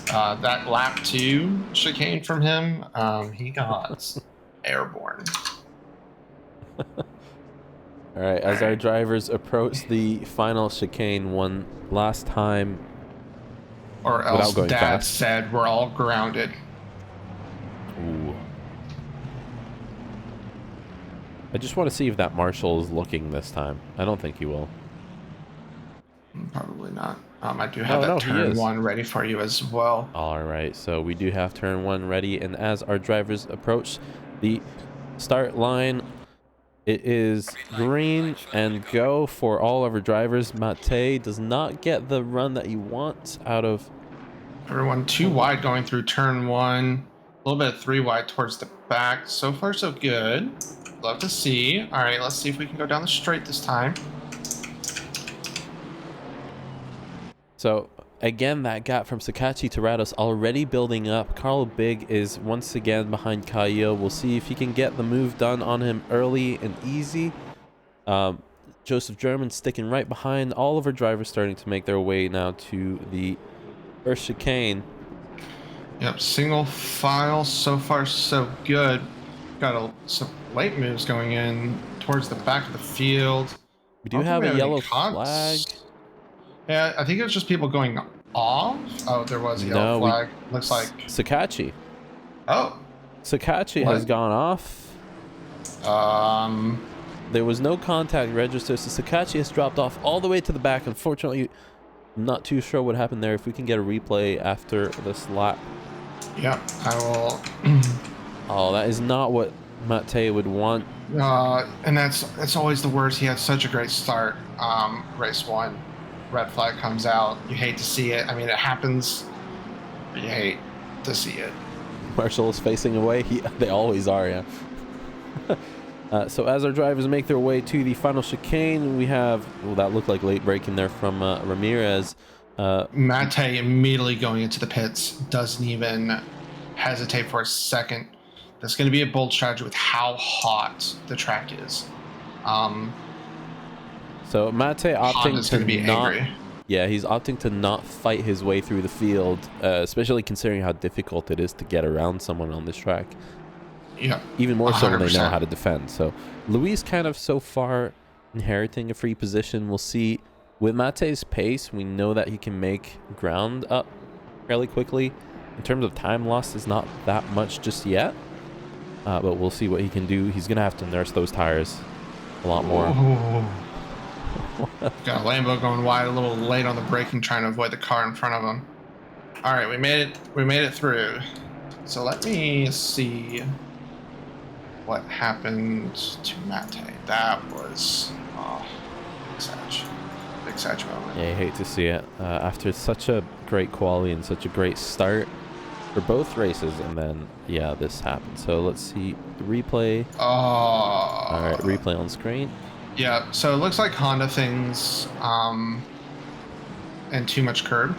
that lap 2 chicane from him, he got airborne. All right, as our drivers approach the final chicane one last time. Or else going Dad fast. said we're all grounded. Ooh. I just want to see if that Marshall is looking this time. I don't think he will. Probably not. I do have No, that he turn is. 1 ready for you as well. All right, so we do have turn 1 ready, and as our drivers approach the start line, it is green and go for all of our drivers. Mate does not get the run that he wants out of. Everyone too wide going through turn 1. A little bit of 3 wide towards the back. So far, so good. Love to see. All right, let's see if we can go down the straight this time. So again, that gap from Sakachi to Rados already building up. Carl Big is once again behind Caio. We'll see if he can get the move done on him early and easy. Joseph German sticking right behind. All of our drivers starting to make their way now to the first chicane. Yep, single file. So far, so good. Got some late moves going in towards the back of the field. We do have a yellow flag. Yeah, I think it was just people going off. Oh, there was a yellow flag. Looks like Sakachi. Oh, Sakachi What? has gone off. There was no contact register, so Sakachi has dropped off all the way to the back. Unfortunately, I'm not too sure what happened there. If we can get a replay after this lap. Yep, I will. Oh, that is not what Mate would want. And that's always the worst. He had such a great start. Race 1, red flag comes out. You hate to see it. I mean, it happens, but you hate to see it. Marshall is facing away. They always are, yeah. So as our drivers make their way to the final chicane, we have, well, that looked like late braking there from Ramirez. Mate immediately going into the pits, doesn't even hesitate for a second. That's going to be a bold strategy with how hot the track is. So Mate opting Honda's going to be not, angry. yeah, he's opting to not fight his way through the field, especially considering how difficult it is to get around someone on this track. Yeah, Even more so when they know 100%. how to defend. So Luis kind of so far inheriting a free position. We'll see with Mate's pace. We know that he can make ground up fairly quickly. in terms of time lost, is not that much just yet. But we'll see what he can do. He's gonna have to nurse those tires a lot more. Got a Lambo going wide, a little late on the braking, trying to avoid the car in front of him. All right, we made it through. So let me see what happened to Mate. That was big Sag moment. Yeah, you hate to see it after such a great quality and such a great start for both races, and then yeah, this happened. So let's see the replay. All right, replay on screen. Yeah, so it looks like Honda things and too much curb.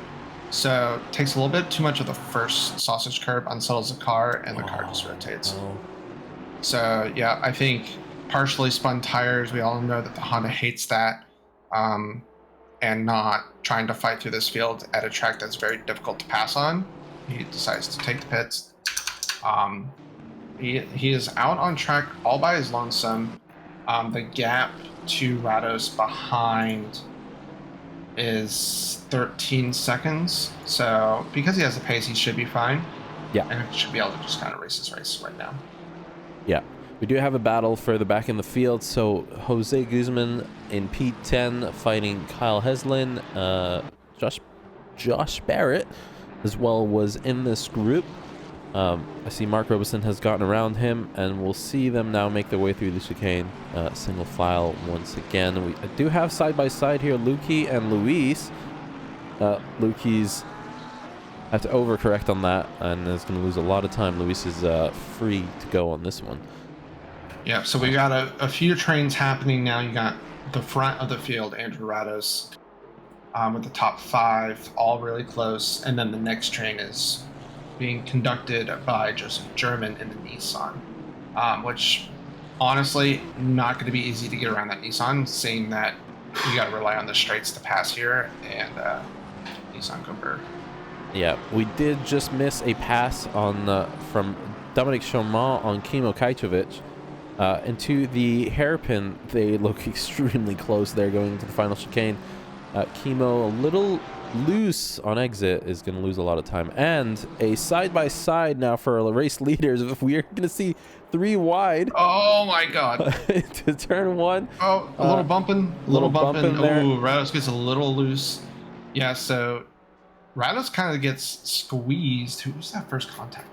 So it takes a little bit too much of the first sausage curb, unsettles the car, and the car just rotates. So yeah, I think partially spun tires. We all know that the Honda hates that, and not trying to fight through this field at a track that's very difficult to pass on. He decides to take the pits. He is out on track all by his lonesome. The gap to Rados behind is 13 seconds. So because he has the pace, he should be fine. Yeah. And he should be able to just kind of race his race right now. Yeah. We do have a battle further back in the field. So Jose Guzman in P10 fighting Kyle Heslin. Josh Barrett as well was in this group. I see Mark Robeson has gotten around him, and we'll see them now make their way through the chicane single file once again. We do have side by side here Lukey and Luis. Lukey's have to overcorrect on that and is going to lose a lot of time. Luis is free to go on this one. Yeah, so we got a few trains happening now. You got the front of the field, Andrew Rados, with the top 5, all really close, and then the next train is being conducted by Joseph German in the Nissan, which honestly not going to be easy to get around that Nissan, seeing that you got to rely on the straights to pass here, and Nissan Cooper. Yeah, we did just miss a pass on from Dominic Chaumont on Kimo Kajtovic into the hairpin. They look extremely close there going into the final chicane. Kimo a little loose on exit, is going to lose a lot of time, and a side-by-side now for race leaders. If we are going to see 3 wide. Oh my god. To turn 1. Oh, a little bumping. Little bumping there. Ooh, Rados gets a little loose. Yeah, so Rados kind of gets squeezed. Who was that first contact?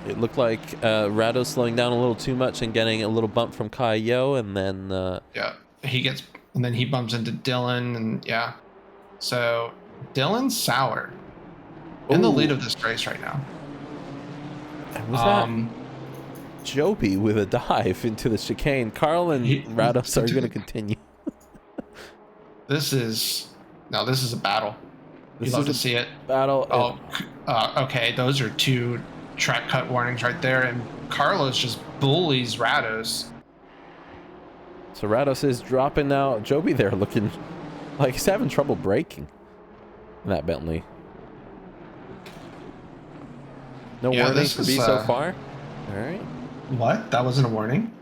It looked like Rados slowing down a little too much and getting a little bump from Kai Yo, and then yeah, and then he bumps into Dylan, and yeah. So Dylan's sour in the lead of this race right now. Was that Joby with a dive into the chicane? Carl and Rados are going to continue. This is a battle. You love to see it. Battle. Oh, okay. Those are 2 track cut warnings right there, and Carlos just bullies Rados. So Rados is dropping now. Joby there looking like he's having trouble braking in that Bentley. No warning for B so far. All right. What? That wasn't a warning?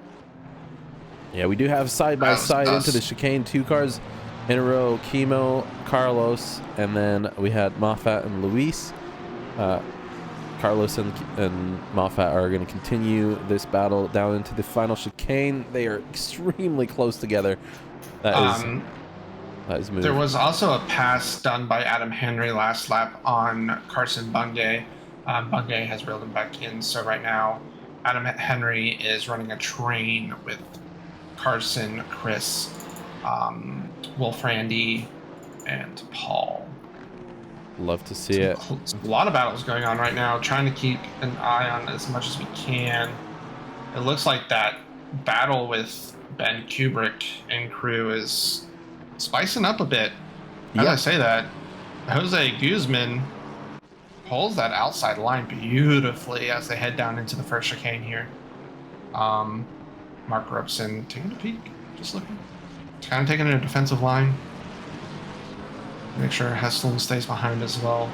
Yeah, we do have side by side into the chicane. 2 cars in a row. Kimo, Carlos, and then we had Moffat and Luis. Carlos and Moffat are going to continue this battle down into the final chicane. They are extremely close together. That is moving. There was also a pass done by Adam Henry last lap on Carson Bungay. Bungay has reeled him back in, so right now Adam Henry is running a train with Carson, Chris, Wolf Randy, and Paul. Love to see it. A lot of battles going on right now, trying to keep an eye on as much as we can. It looks like that battle with Ben Kubrick and crew is spicing up a bit. As I say that, Jose Guzman pulls that outside line beautifully as they head down into the first chicane here. Mark Robeson taking a peek, just looking. Kind of taking a defensive line. Make sure Heslin stays behind as well.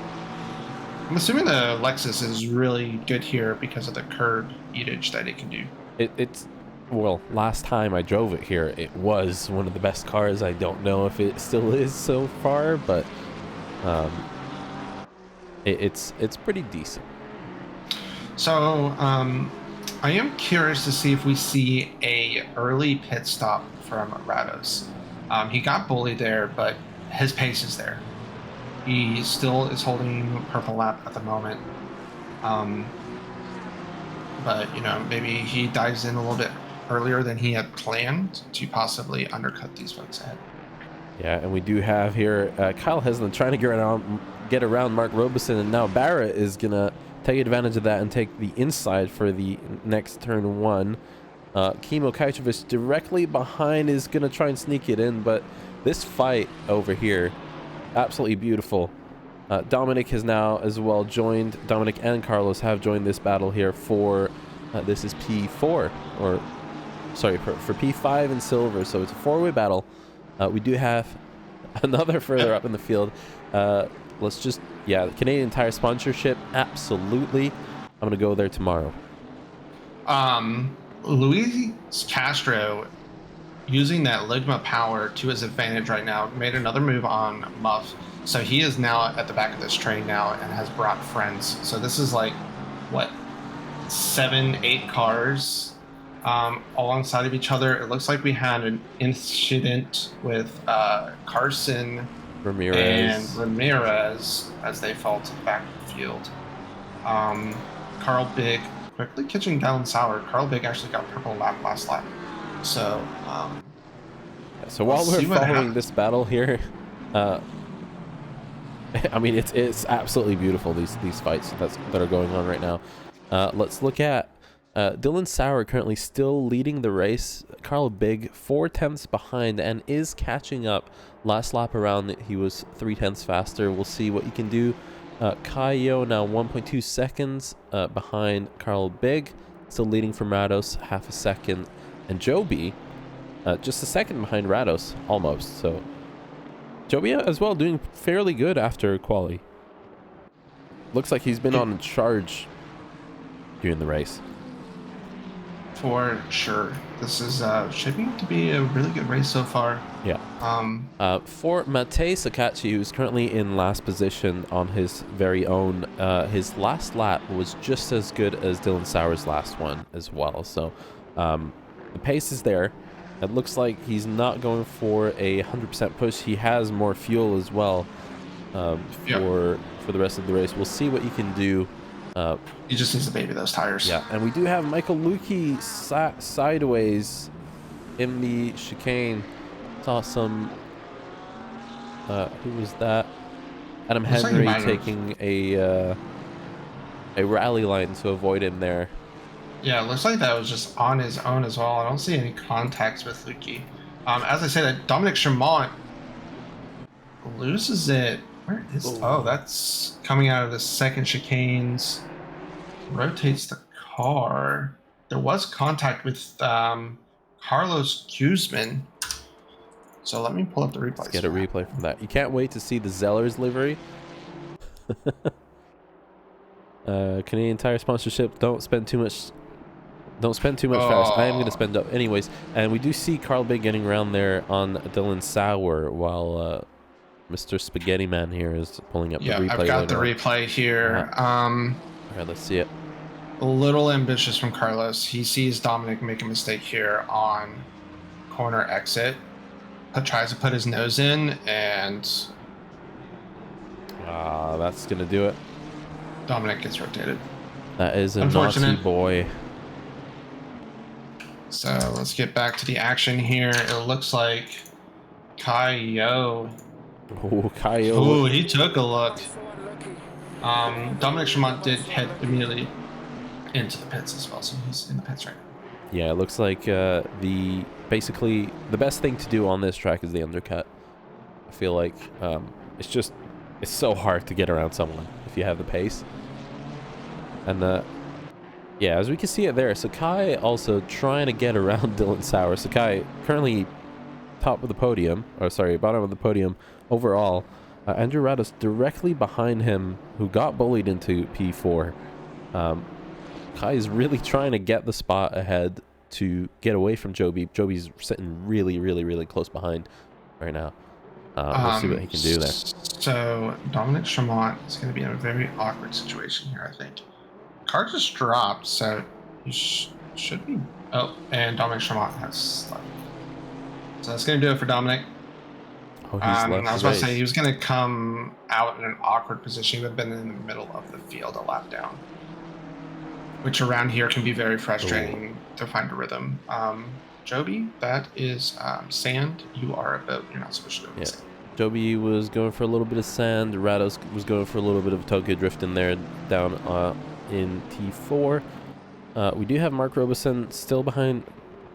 I'm assuming the Lexus is really good here because of the curb eatage that it can do. It's well, last time I drove it here, it was one of the best cars. I don't know if it still is so far, but it's pretty decent. So, I am curious to see if we see a early pit stop from Rados. He got bullied there, but his pace is there. He still is holding purple lap at the moment. But, you know, maybe he dives in a little bit earlier than he had planned to possibly undercut these folks ahead. Yeah, and we do have here Kyle Hesland trying to get around Mark Robeson, and now Barrett is going to take advantage of that and take the inside for the next turn one. Kimo Kajcevic directly behind is going to try and sneak it in, but this fight over here, absolutely beautiful. Dominic has now as well joined. Dominic and Carlos have joined this battle here for, this is P4, or sorry, for P5 and silver, so it's a four-way battle. We do have another further up in the field. Let's just, yeah, Canadian Tire sponsorship, absolutely. I'm going to go there tomorrow. Luis Castro, using that Ligma power to his advantage right now, made another move on Muff. So he is now at the back of this train now and has brought friends. So this is like, what, 7-8 cars alongside of each other. It looks like we had an incident with Carson and Ramirez as they fall to the back of the field. Carl Big quickly catching Dylan Sauer. Carl Big actually got purple lap last lap. So, so while we're following this battle here, I mean, it's absolutely beautiful, these fights that are going on right now. Let's look at Dylan Sauer currently still leading the race. Carl Big 4/10 behind and is catching up. Last lap around, he was 3/10 faster. We'll see what he can do. Kaio now 1.2 seconds behind Carl Big, still leading from Rados, half a second. And Joby just a second behind Rados, almost. So Joby as well doing fairly good after quali. Looks like he's been on charge during the race. For sure. This is shaping to be a really good race so far. Yeah. For Matei Sakachi, who's currently in last position on his very own, his last lap was just as good as Dylan Sauer's last one as well. So the pace is there. It looks like he's not going for a 100% push. He has more fuel as well for the rest of the race. We'll see what he can do. He just needs to baby those tires. Yeah, and we do have Michael Lukey sideways in the chicane. Saw some, who was that? Adam Henry taking a rally line to avoid him there. Yeah, it looks like that was just on his own as well. I don't see any contacts with Lukey. As I said, Dominic Chermont loses it. Where is it? Oh, that's coming out of the second chicanes. Rotates the car. There was contact with Carlos Guzman. So let me pull up the replay. Let's get a replay from that. You can't wait to see the Zellers livery. Canadian Tire sponsorship. Don't spend too much fast. I am going to spend up anyways. And we do see Carl Big getting around there on Dylan Sauer while Mr. Spaghetti Man here is pulling up the replay. Yeah, I've got the replay here. All right, let's see it. A little ambitious from Carlos. He sees Dominic make a mistake here on corner exit. Tries to put his nose in, and that's going to do it. Dominic gets rotated. That is a naughty boy. So let's get back to the action here. It looks like Kaio. Oh, Kaio. Oh, he took a look. Dominic Chermont did head immediately into the pits as well, so he's in the pits right now. Yeah, it looks like basically the best thing to do on this track is the undercut. I feel like it's so hard to get around someone if you have the pace. And yeah, as we can see it there, Sakai also trying to get around Dylan Sauer. Sakai currently top of the podium, or sorry, bottom of the podium overall. Andrew Rados directly behind him, who got bullied into P4. Kai is really trying to get the spot ahead to get away from Joby. Joby's sitting really, really, really close behind right now. We'll see what he can do there. So Dominic Chamont is going to be in a very awkward situation here, I think. Car just dropped, so he should be. Oh, and Dominic Chamont has slept. So that's going to do it for Dominic. Oh, he's I left was the about to say race. he was going to come out in an awkward position. He would have been in the middle of the field a lap down, which around here can be very frustrating to find a rhythm. Joby, that is sand. You are a boat. You're not supposed to go in Yeah. sand. Joby was going for a little bit of sand. Rados was going for a little bit of Tokyo drift in there down in T4. We do have Mark Robeson still behind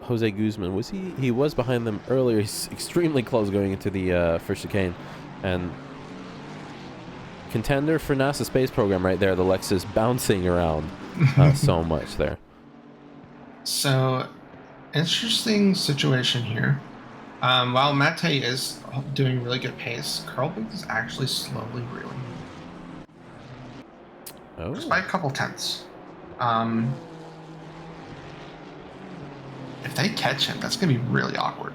Jose Guzman. Was he? He was behind them earlier. He's extremely close going into the first chicane. And contender for NASA space program right there. The Lexus bouncing around so much there. So, interesting situation here. While Mate is doing really good pace, Carl Biggs is actually slowly reeling. Oh. Just by a couple tenths. If they catch him, that's going to be really awkward.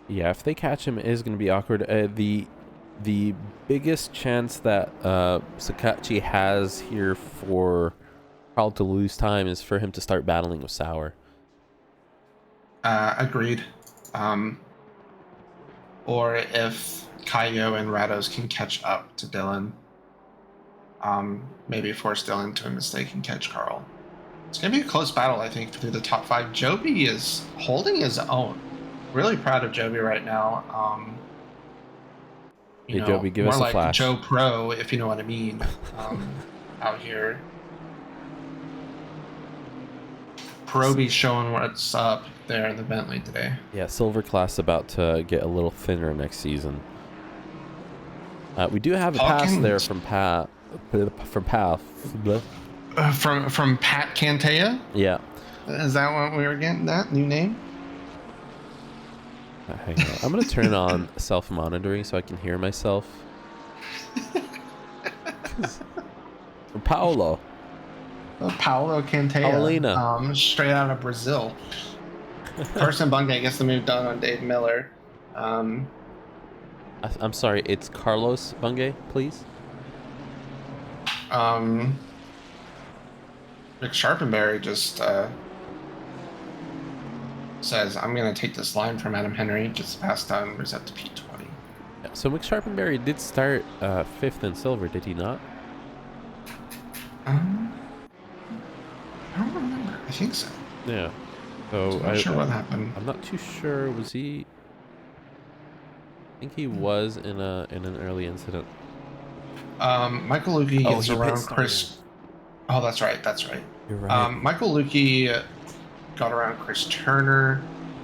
Yeah, if they catch him, it is going to be awkward. The biggest chance that Sakachi has here for Carl to lose time is for him to start battling with Sauer. Agreed. Or if Kaio and Rados can catch up to Dylan, maybe force Dylan to a mistake and catch Carl. It's going to be a close battle, I think, through the top 5. Joby is holding his own. Really proud of Joby right now. Hey, Joby, give us a like flash. Joe Pro, if you know what I mean, out here. Proby's showing what's up there in the Bentley today. Yeah, silver class about to get a little thinner next season. We do have a pass there from Pat. From Pat Cantea? Yeah. Is that what we were getting? That new name? Hang on. I'm gonna turn on self-monitoring so I can hear myself. Paolo. Paolo Cantea. Paulina. Straight out of Brazil. Carson Bungay gets the move done on Dave Miller. I'm sorry, it's Carlos Bungay, please. Rick Sharpenberry just says, I'm going to take this line from Adam Henry, just passed on Reset to P20. Yeah, so Mick Sharpenberry did start 5th in silver, did he not? I don't remember. I think so. Yeah. So I'm not sure what happened. I'm not too sure. Was he? I think he was in an early incident. Michael Lukey gets he around pit Chris. Oh, that's right. That's right. You're right. Michael Lukey got around Chris Turner.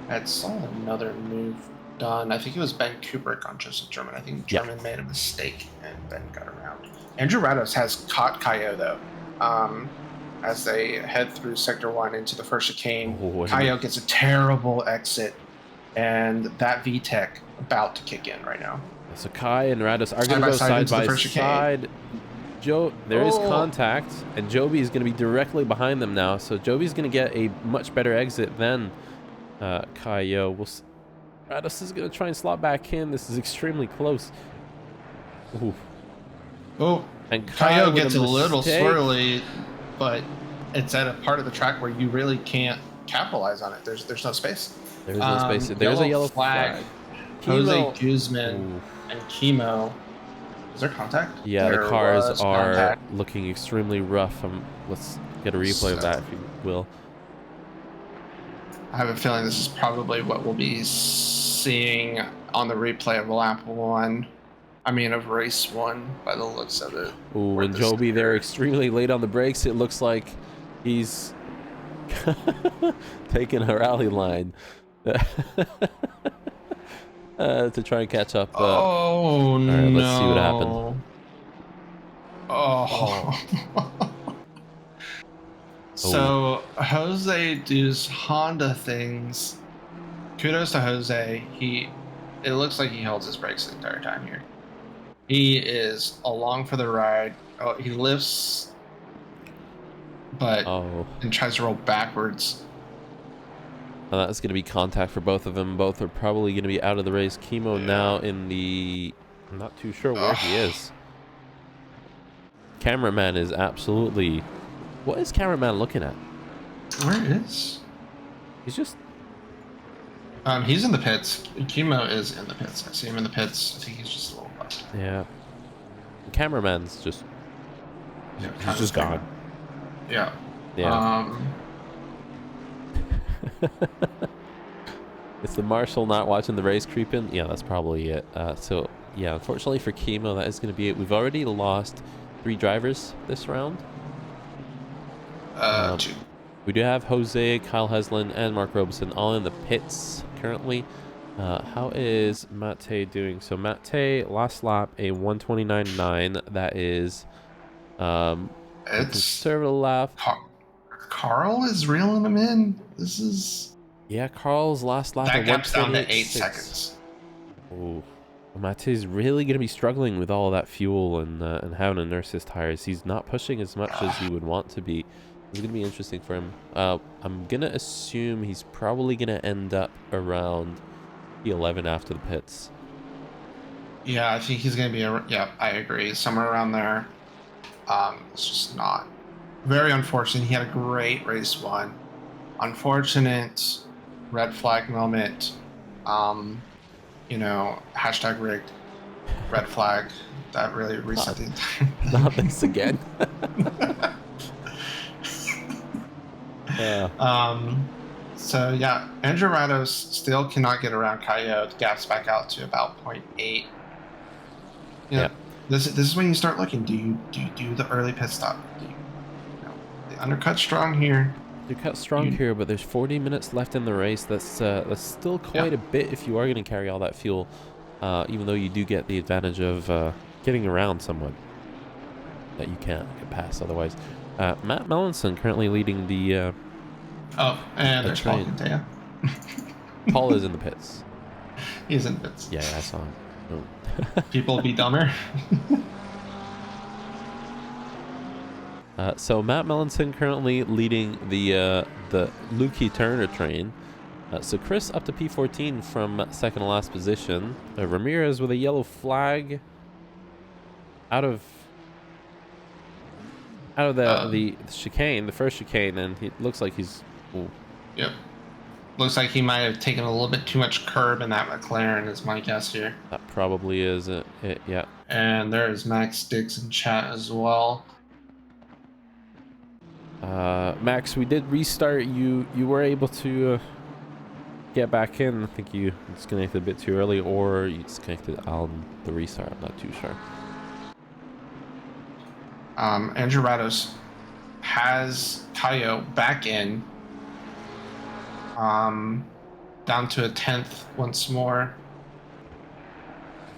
Had saw another move done. I think it was Ben Kubrick on Joseph German. I think German made a mistake and Ben got around. Andrew Rados has caught Kaio though. As they head through Sector 1 into the first chicane, Kaio gets a terrible exit, and that VTEC about to kick in right now. So Kai and Rados are going to go side by side. There is contact, and Joby is going to be directly behind them now. So Joby's going to get a much better exit than Kaio. Rados is going to try and slot back in. This is extremely close. Ooh. Oh, and Kaio gets a little swirly, but it's at a part of the track where you really can't capitalize on it. There's no space. There's no space. There's a yellow flag. Jose Guzman and Chemo. Is there contact? Yeah, the cars are looking extremely rough. Let's get a replay of that, if you will. I have a feeling this is probably what we'll be seeing on the replay of lap 1. I mean, of race 1, by the looks of it. Ooh, and Joby there extremely late on the brakes. It looks like he's taking a rally line to try and catch up. All right, let's see what happened. So Jose does Honda things. Kudos to Jose. It looks like he holds his brakes the entire time here. He is along for the ride. Oh, he lifts, and tries to roll backwards. That's going to be contact for both of them. Both are probably going to be out of the race. Chemo now in the... I'm not too sure where he is. Cameraman is absolutely... What is cameraman looking at? Where is? He's just... He's in the pits. Chemo is in the pits. I see him in the pits. I think he's just a little left. Yeah. The cameraman's just... Yeah, he's just gone. Yeah. Yeah. Is the marshal not watching the race creeping? Yeah, that's probably it. So, yeah, unfortunately for Chemo, that is going to be it. We've already lost 3 drivers this round. 2. We do have Jose, Kyle Heslin, and Mark Robeson all in the pits currently. How is Mate doing? So Mate, last lap, a 129.9. That is a conservative lap. Carl is reeling him in. This is... Yeah, Carl's last lap. That gap's down to 8 128.6. seconds. Ooh. Mate's really going to be struggling with all that fuel and having to nurse his tires. He's not pushing as much as he would want to be. It's going to be interesting for him. I'm going to assume he's probably going to end up around P11 after the pits. Yeah, I think he's going to be... Yeah, I agree. Somewhere around there. It's just not... Very unfortunate. He had a great race 1. Unfortunate red flag moment. You know, hashtag rigged. Red flag. That really reset the entire... Not this again. Yeah. So yeah, Andrew Rados still cannot get around Coyote. Gaps back out to about 0.8. Yeah. This is when you start looking. Do you do the early pit stop? The undercut strong here. You cut strong here, but there's 40 minutes left in the race. That's still quite a bit if you are going to carry all that fuel, even though you do get the advantage of getting around someone that you can't get past otherwise. Matt Melanson currently leading the... and there's Paul Quintana. Paul is in the pits. He's in the pits. Yeah, I saw him. Oh. People be dumber. So Matt Melanson currently leading the Lukey Turner train. So Chris up to P14 from second to last position. Ramirez with a yellow flag out of the chicane, the first chicane, and it looks like he's... Ooh. Yep. Looks like he might have taken a little bit too much curb in that McLaren, is my guess here. That probably is it. Yeah. And there's Max Diggs in chat as well. Max, we did restart. You were able to get back in. I think you disconnected a bit too early, or you disconnected on the restart. I'm not too sure. Andrew Rados has Tayo back in. Down to a 10th once more.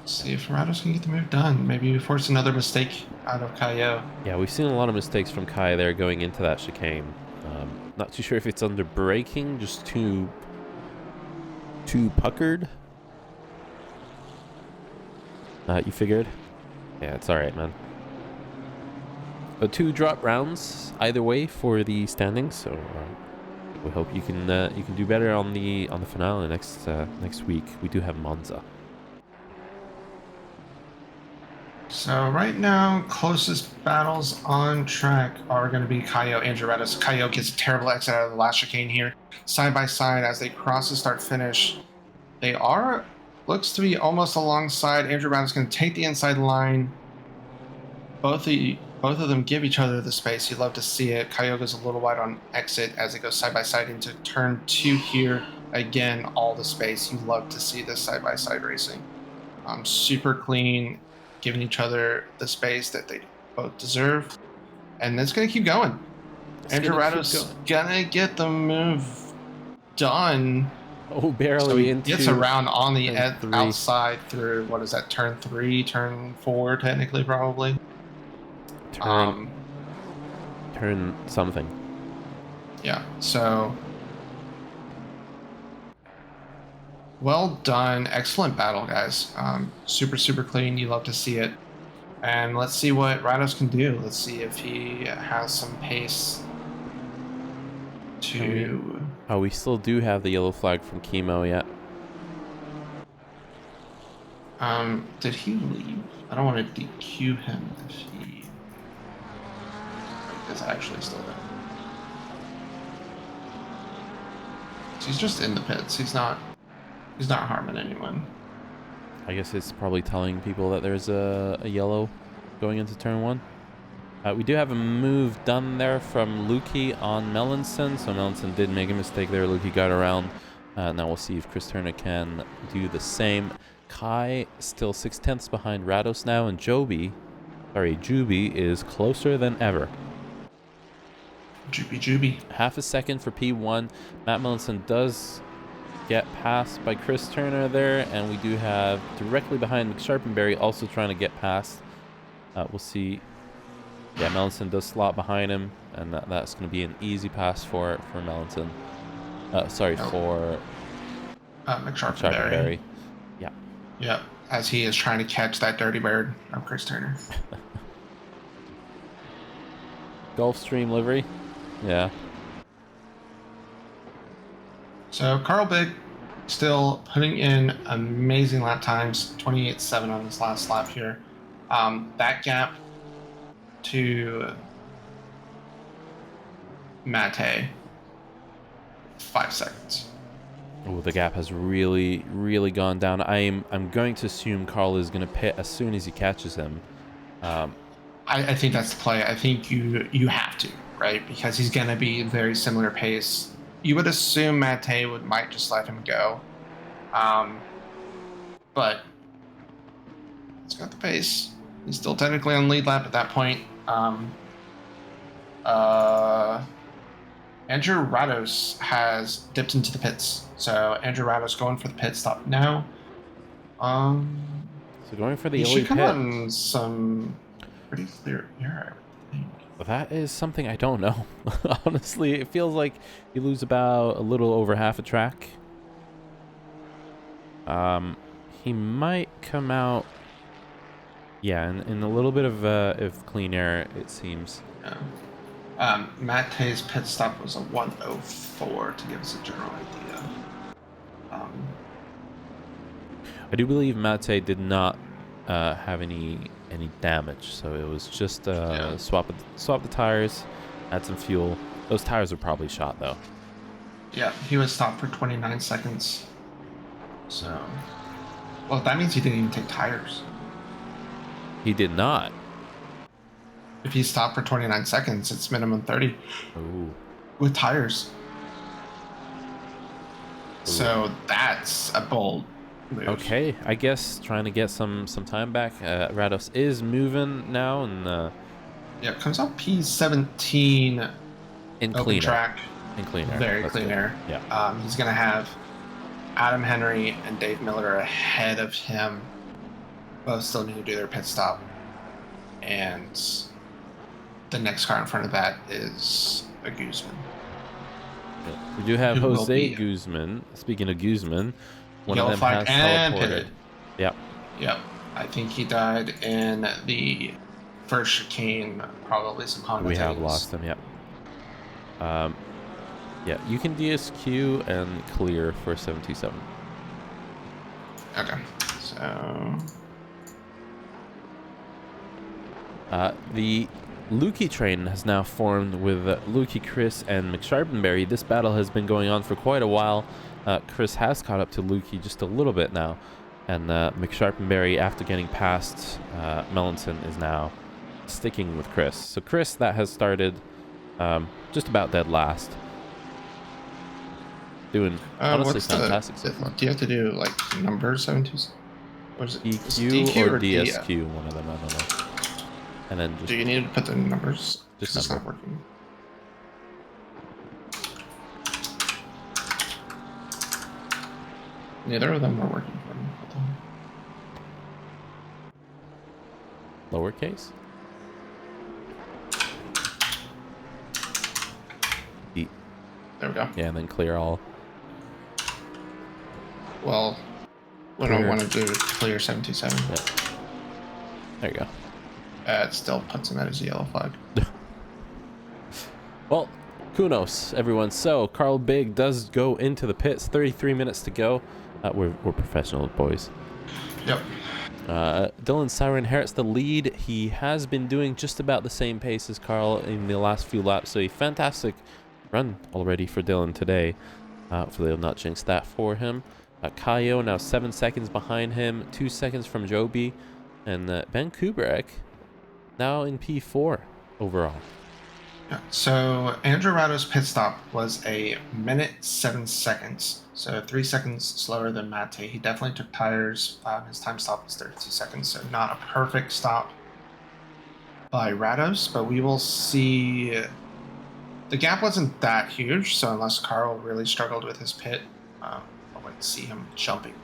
Let's see if Rados can get the move done. Maybe force another mistake out of Kaio. Yeah, we've seen a lot of mistakes from Kai there going into that chicane. Not too sure if it's under braking, just too puckered. You figured? Yeah, it's all right, man. 2 drop rounds either way for the standings, so we hope you can do better on the finale next week. We do have Monza. So right now, closest battles on track are going to be Kaio, Andrew Rados. Kaio gets a terrible exit out of the last chicane here. Side by side as they cross the start finish. They are, looks to be almost alongside. Andrew Rados is going to take the inside line. Both of them give each other the space. You love to see it. Kaio goes a little wide on exit as it goes side by side into turn 2 here. Again, all the space. You love to see this side by side racing. Super clean, giving each other the space that they both deserve. And it's going to keep going. Andrew Rados gonna get the move done. Oh, barely. So he into gets around on the turn 3. outside through, what is that, turn 3, turn 4, technically, probably. Turn something. Yeah, so well done. Excellent battle, guys. Super clean. You love to see it. And let's see what Rados can do. Let's see if he has some pace to... Oh, we still do have the yellow flag from Chemo yet. Did he leave? I don't want to DQ him if he is actually still there. He's just in the pits. He's not harming anyone. I guess it's probably telling people that there's a yellow going into turn 1. We do have a move done there from Lukey on Melanson. So Melanson did make a mistake there. Lukey got around. Now we'll see if Chris Turner can do the same. Kai still 6/10 behind Rados now, and Juby is closer than ever. Juby. Half a second for P1. Matt Melanson does get passed by Chris Turner there, and we do have directly behind McSharpenberry also trying to get past. We'll see. Yeah, Melanson does slot behind him, and that's going to be an easy pass for Melanson. For McSharpenberry. Yeah. Yep. As he is trying to catch that dirty bird of Chris Turner. Gulfstream livery. Yeah. So Carl Big still putting in amazing lap times, 28.7 on his last lap here. That gap to Mate, 5 seconds. Oh, the gap has really, really gone down. I'm going to assume Carl is going to pit as soon as he catches him. I think that's the play. I think you have to, right? Because he's going to be very similar pace. You would assume Mate might just let him go. But he's got the pace. He's still technically on lead lap at that point. Andrew Rados has dipped into the pits. So Andrew Rados going for the pit stop now. So going for the he early should come pit. on some pretty clear air, I think. That is something I don't know. Honestly, it feels like you lose about a little over half a track. He might come out. Yeah, in a little bit of clean air, it seems. Yeah. Mate's pit stop was a 1:04 to give us a general idea. I do believe Mate did not have any damage, so it was just swap the tires, add some fuel. Those tires are probably shot though. Yeah, he was stopped for 29 seconds. So, well, that means he didn't even take tires. He did not. If he stopped for 29 seconds, it's minimum 30 Ooh. with tires. So that's a bold move. Okay, I guess trying to get some time back. Rados is moving now, and yeah, it comes out P17 in open clean track. In clean air. Very That's clean good. air. Yeah. He's gonna have Adam Henry and Dave Miller ahead of him. Both still need to do their pit stop, and the next car in front of that is a Guzman. Yeah. We do have Who will Jose be- Guzman. Speaking of Guzman, one Yellow of them flag has and teleported. pitted. Yep. Yep. I think he died in the first chicane, probably some Honda We have tails. lost him. Yep. Yeah, you can DSQ and clear for 727. Okay. So The Lukey train has now formed with Lukey, Chris, and McSharpenberry. This battle has been going on for quite a while. Chris has caught up to Lukey just a little bit now, and McSharpenberry, after getting past Melanson, is now sticking with Chris. So Chris, that has started just about dead last. Doing honestly what's fantastic so far. do you have to do like numbers 72? Or is it EQ or DS? DSQ, one of them, I don't know. And then Do just you need to put the numbers? Just 'Cause it's number. not working. Neither of them are working for me. Hold on. lowercase. E. There we go. Yeah, and then clear all. Well, what I Clear. want to do is clear 727. Yeah. There you go. It still puts him at his yellow flag. Well, Kunos, everyone. So Carl Big does go into the pits. 33 minutes to go. We're professional boys. Yep. Dylan Sauer inherits the lead. He has been doing just about the same pace as Carl in the last few laps, so a fantastic run already for Dylan today. Hopefully they'll not jinx that for him. Kaio now 7 seconds behind him, 2 seconds from Joby, and Ben Kubrick now in P4 overall. Yeah. So Andrew Rado's pit stop was a minute 7 seconds, so 3 seconds slower than Mate. He definitely took tires. His time stop was 32 seconds, so not a perfect stop by Rados, but we will see. The gap wasn't that huge, so unless Carl really struggled with his pit, I wouldn't see him jumping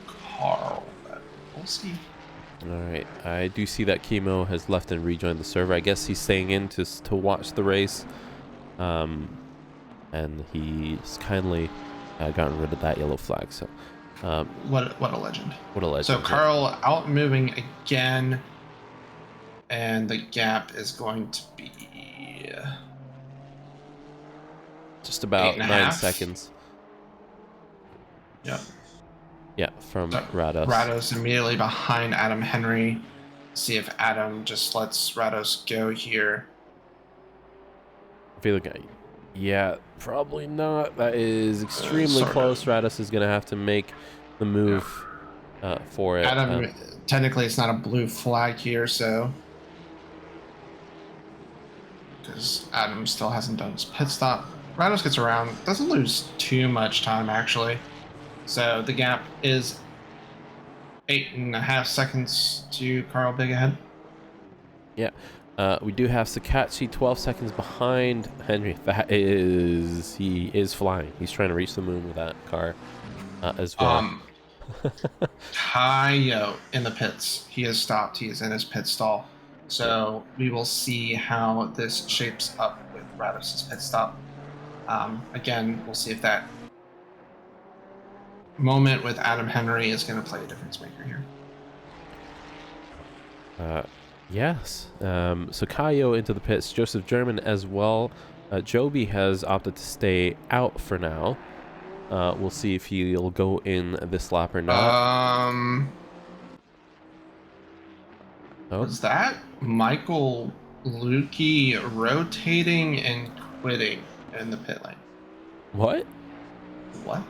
Carl, but we'll see. Alright, I do see that Chemo has left and rejoined the server. I guess he's staying in to watch the race. And he's kindly gotten rid of that yellow flag. So, What a legend. what a legend. So Carl out moving again, and the gap is going to be just about 9 8.5. seconds. Yep. Yeah, from So Rados. Rados immediately behind Adam Henry. See if Adam just lets Rados go here. I feel like, yeah, probably not. That is extremely sort of. close. Rados is going to have to make the move for it. Adam, technically it's not a blue flag here, so because Adam still hasn't done his pit stop. Rados gets around, doesn't lose too much time actually. So the gap is 8.5 seconds to Carl Big ahead. Yeah. We do have Sakachi 12 seconds behind Henry. He is flying. He's trying to reach the moon with that car as well. Kaio in the pits. He has stopped. He is in his pit stall. So we will see how this shapes up with Rados' pit stop. Again, we'll see if that moment with Adam Henry is going to play a difference maker here. Yes. So Kaio into the pits. Joseph German as well. Joby has opted to stay out for now. We'll see if he'll go in this lap or not. Was that Michael Lukey rotating and quitting in the pit lane? What? What?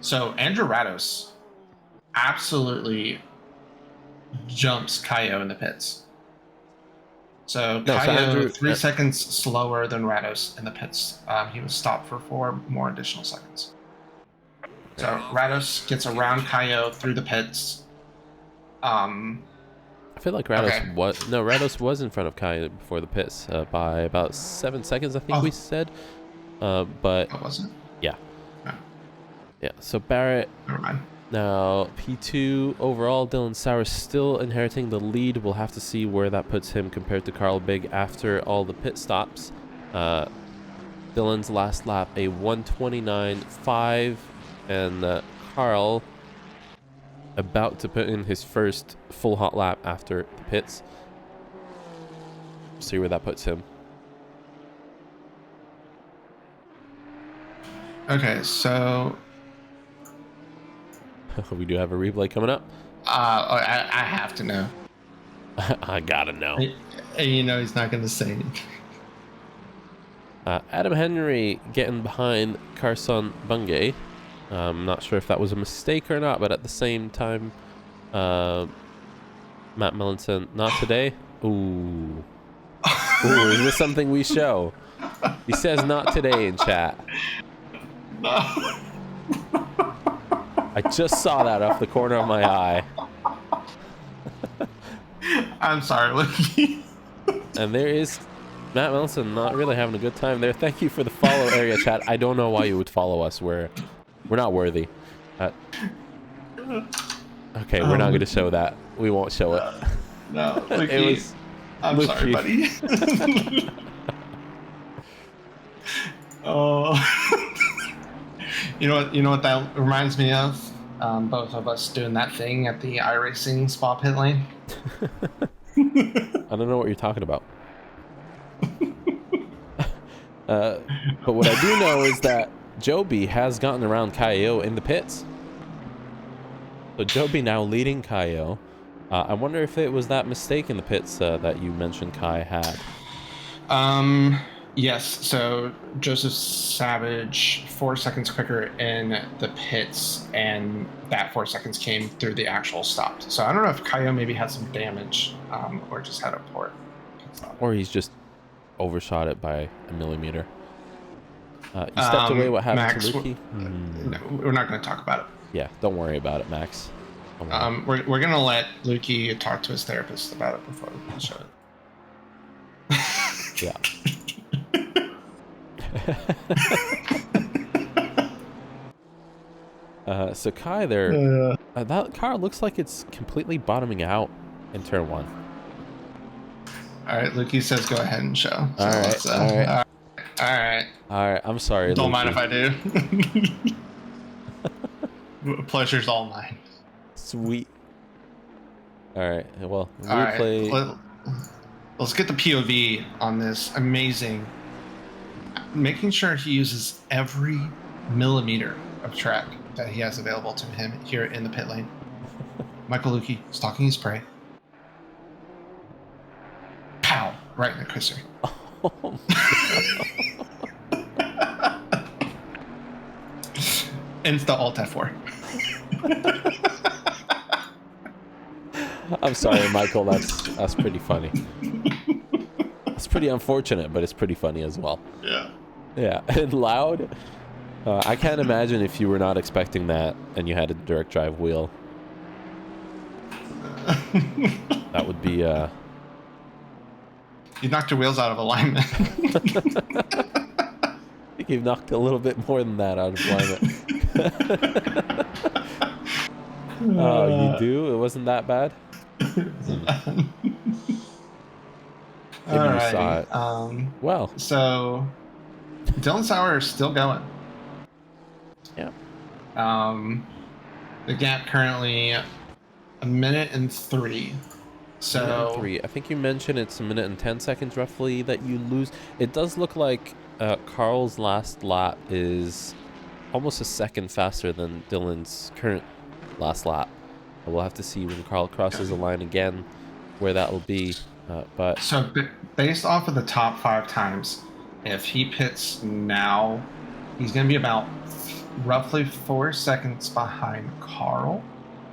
So Andrew Rados absolutely jumps Kaio in the pits. So No, so Kaio Andrew, 3 seconds slower than Rados in the pits. He was stopped for 4 more additional seconds. So Rados gets around Kaio through the pits. I feel like Rados Rados was in front of Kaio before the pits by about 7 seconds, I think we said. But Oh, was it? yeah. No. Yeah. So Barrett Never mind. now P2 overall. Dylan Sauer still inheriting the lead. We'll have to see where that puts him compared to Carl Big after all the pit stops. Dylan's last lap a 1:29.5, and Carl about to put in his first full hot lap after the pits. See where that puts him. Okay, so We do have a replay coming up. I have to know. I gotta know. And you know he's not going to say anything. Adam Henry getting behind Carson Bungay. I'm not sure if that was a mistake or not, but at the same time, Matt Millinson, not today. Ooh. Ooh, is this something we show? He says not today in chat. I just saw that off the corner of my eye. I'm sorry, Lucky. And there is Matt Milson not really having a good time there. Thank you for the follow area chat. I don't know why you would follow us. We're not worthy. Okay, we're not going to show that. We won't show it. No, It Lucky. was I'm sorry, buddy. Oh. You know what that reminds me of? Both of us doing that thing at the iRacing spa pit lane. I don't know what you're talking about. But what I do know is that Joby has gotten around Kaio in the pits. So Joby now leading Kaio. I wonder if it was that mistake in the pits that you mentioned Kai had. Yes. So Joseph Savage 4 seconds quicker in the pits, and that 4 seconds came through the actual stop. So I don't know if Kaio maybe had some damage, or just had a poor pit stop. Or he's just overshot it by a millimeter. You stepped away. What happened Max, to Lukey? No, we're not going to talk about it. Yeah, don't worry about it, Max. We're gonna let Lukey talk to his therapist about it before we show it. Yeah. So Kai there, that car looks like it's completely bottoming out in turn 1. All right, Lukey says go ahead and show. So All right. All right. I'm sorry. Don't Lukey. mind if I do. Pleasure's all mine. Sweet. All right. Well, All right, replay. let's get the POV on this amazing. Making sure he uses every millimeter of track that he has available to him here in the pit lane. Michael Lukey stalking his prey. Pow! Right in the crisser. Oh, Insta Alt F4. I'm sorry, Michael. That's pretty funny. It's pretty unfortunate, but it's pretty funny as well. Yeah. Yeah, and loud. I can't imagine if you were not expecting that and you had a direct drive wheel. That would be. You knocked your wheels out of alignment. I think you've knocked a little bit more than that out of alignment. Oh, you do? It wasn't that bad? Maybe you saw it. Well. So, Dylan Sauer is still going. Yeah. The gap currently 1:03. So 3. I think you mentioned it's 1 minute and 10 seconds roughly that you lose. It does look like Carl's last lap is almost a second faster than Dylan's current last lap. We'll have to see when Carl crosses the line again where that will be. But so based off of the top 5 times, if he pits now, he's going to be about roughly 4 seconds behind Carl.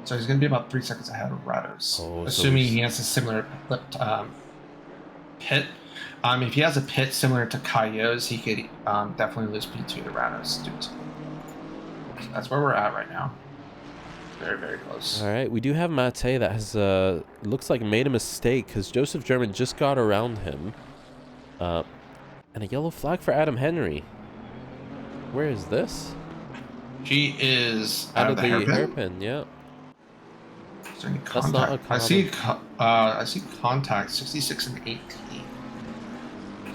So he's going to be about 3 seconds ahead of Rados, assuming he has a similar pit. If he has a pit similar to Kaio's, he could definitely lose P2 to Rados. So that's where we're at right now. Very, very close. all right, we do have Mate that has looks like made a mistake because Joseph German just got around him. And a yellow flag for Adam Henry. Where is this? He is Out of the hairpin, yeah. Is there any That's not a contact? I see contact 66 and 18.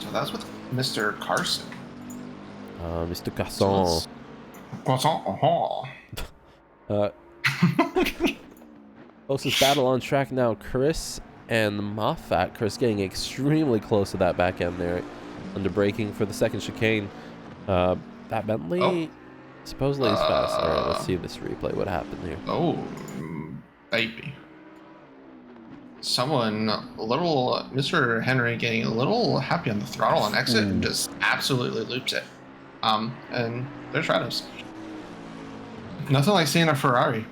So that's with Mr. Carson. Mr. Casson. Closest battle on track now, Chris and Moffat. Chris getting extremely close to that back end there. Under braking for the second chicane. That Bentley supposedly is fast. All right, let's see this replay. What happened here? Oh, baby. Someone, Mr. Henry getting a little happy on the throttle on exit and just absolutely loops it. And there's Rados. Nothing like seeing a Ferrari.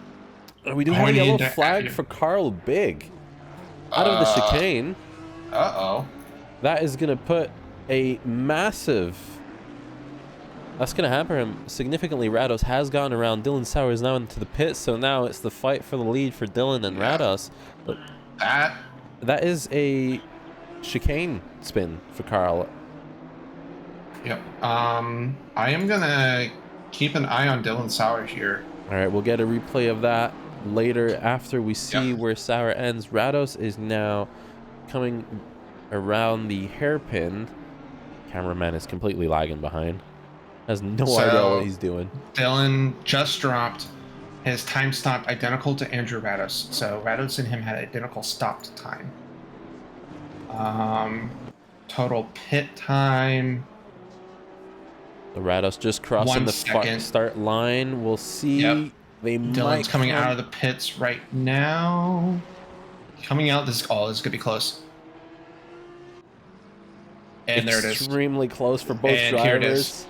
We do have a yellow flag for Carl Big. Out of the chicane. Uh-oh. That is going to put a massive... That's going to hamper him significantly. Rados has gone around. Dylan Sauer is now into the pit, so now it's the fight for the lead for Dylan and Rados. But that is a chicane spin for Carl. Yep. I am going to keep an eye on Dylan Sauer here. All right, we'll get a replay of that later after we see where Sauer ends. Rados is now coming around the hairpin. Cameraman is completely lagging behind. Has no idea what he's doing. Dylan just dropped his time stop identical to Andrew Rados. So Rados and him had identical stopped time. Total pit time The Rados just crossing 1 the second. start line. We'll see. Yep. They Dylan's might coming come out of the pits right now. Coming out. This is gonna be close. And there it is. extremely close for both And here it drivers. is.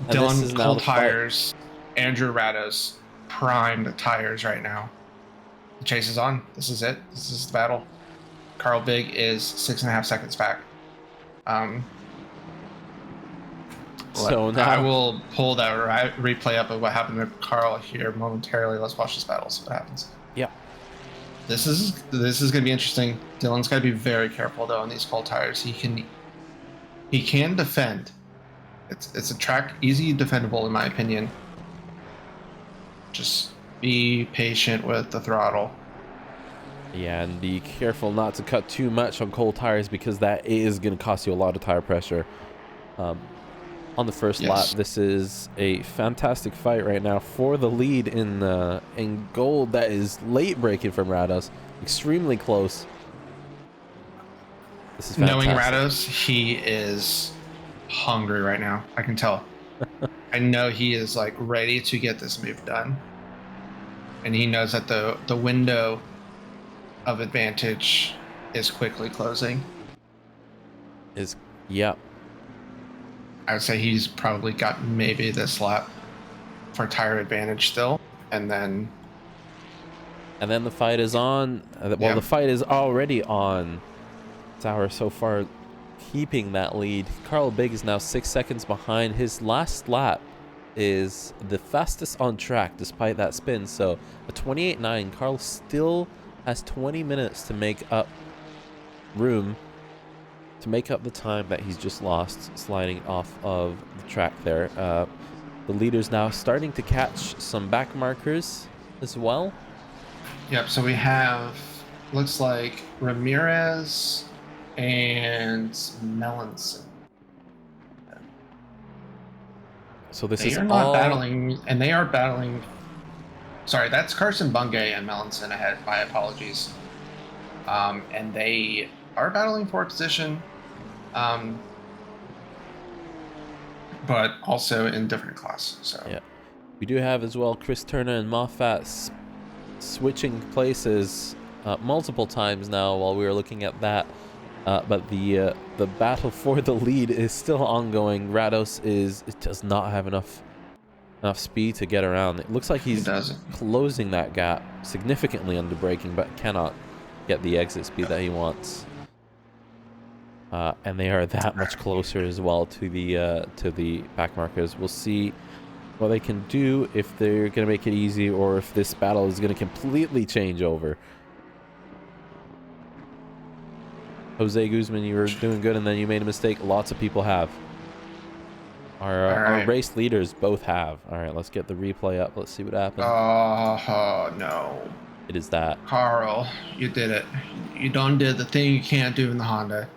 And this is Dylan, now cold the fight. tires. Andrew Rados, primed tires right now. The chase is on. This is it. This is the battle. Carl Big is 6.5 seconds back. So now I will pull that replay up of what happened to Carl here momentarily. Let's watch this battle. See what happens. Yeah. This is going to be interesting. Dylan's got to be very careful though on these cold tires. He can defend. It's a track easy defendable in my opinion. Just be patient with the throttle. Yeah, and be careful not to cut too much on cold tires because that is going to cost you a lot of tire pressure. On the first lap, this is a fantastic fight right now for the lead in gold. That is late braking from Rados, extremely close. This is fantastic. Knowing Rados, he is hungry right now. I can tell. I know he is like ready to get this move done, and he knows that the window of advantage is quickly closing. Yeah. I would say he's probably got maybe this lap for tire advantage still, and then the fight is on. Well, the fight is already on. Sauer so far keeping that lead. Carl Big is now 6 seconds behind. His last lap is the fastest on track despite that spin. So a 28.9. Carl still has 20 minutes to make up room, to make up the time that he's just lost sliding off of the track there. The leader's now starting to catch some back markers as well. Yep, so we have, looks like Ramirez and Melanson. So this They is are not all battling, and they are battling. Sorry, that's Carson Bungay and Melanson ahead. My apologies. And they are battling for position, but also in different class. So yeah, we do have as well Chris Turner and Moffat switching places multiple times now while we were looking at that. But the battle for the lead is still ongoing. Rados does not have enough speed to get around. It looks like he's closing that gap significantly under braking, but cannot get the exit speed that he wants. And they are that much closer as well to the back markers. We'll see what they can do, if they're going to make it easy or if this battle is going to completely change over. Jose Guzman, you were doing good, and then you made a mistake. Lots of people have. Our race leaders both have. All right, let's get the replay up. Let's see what happened. Oh, no. It is that. Carl, you did it. You done did the thing you can't do in the Honda.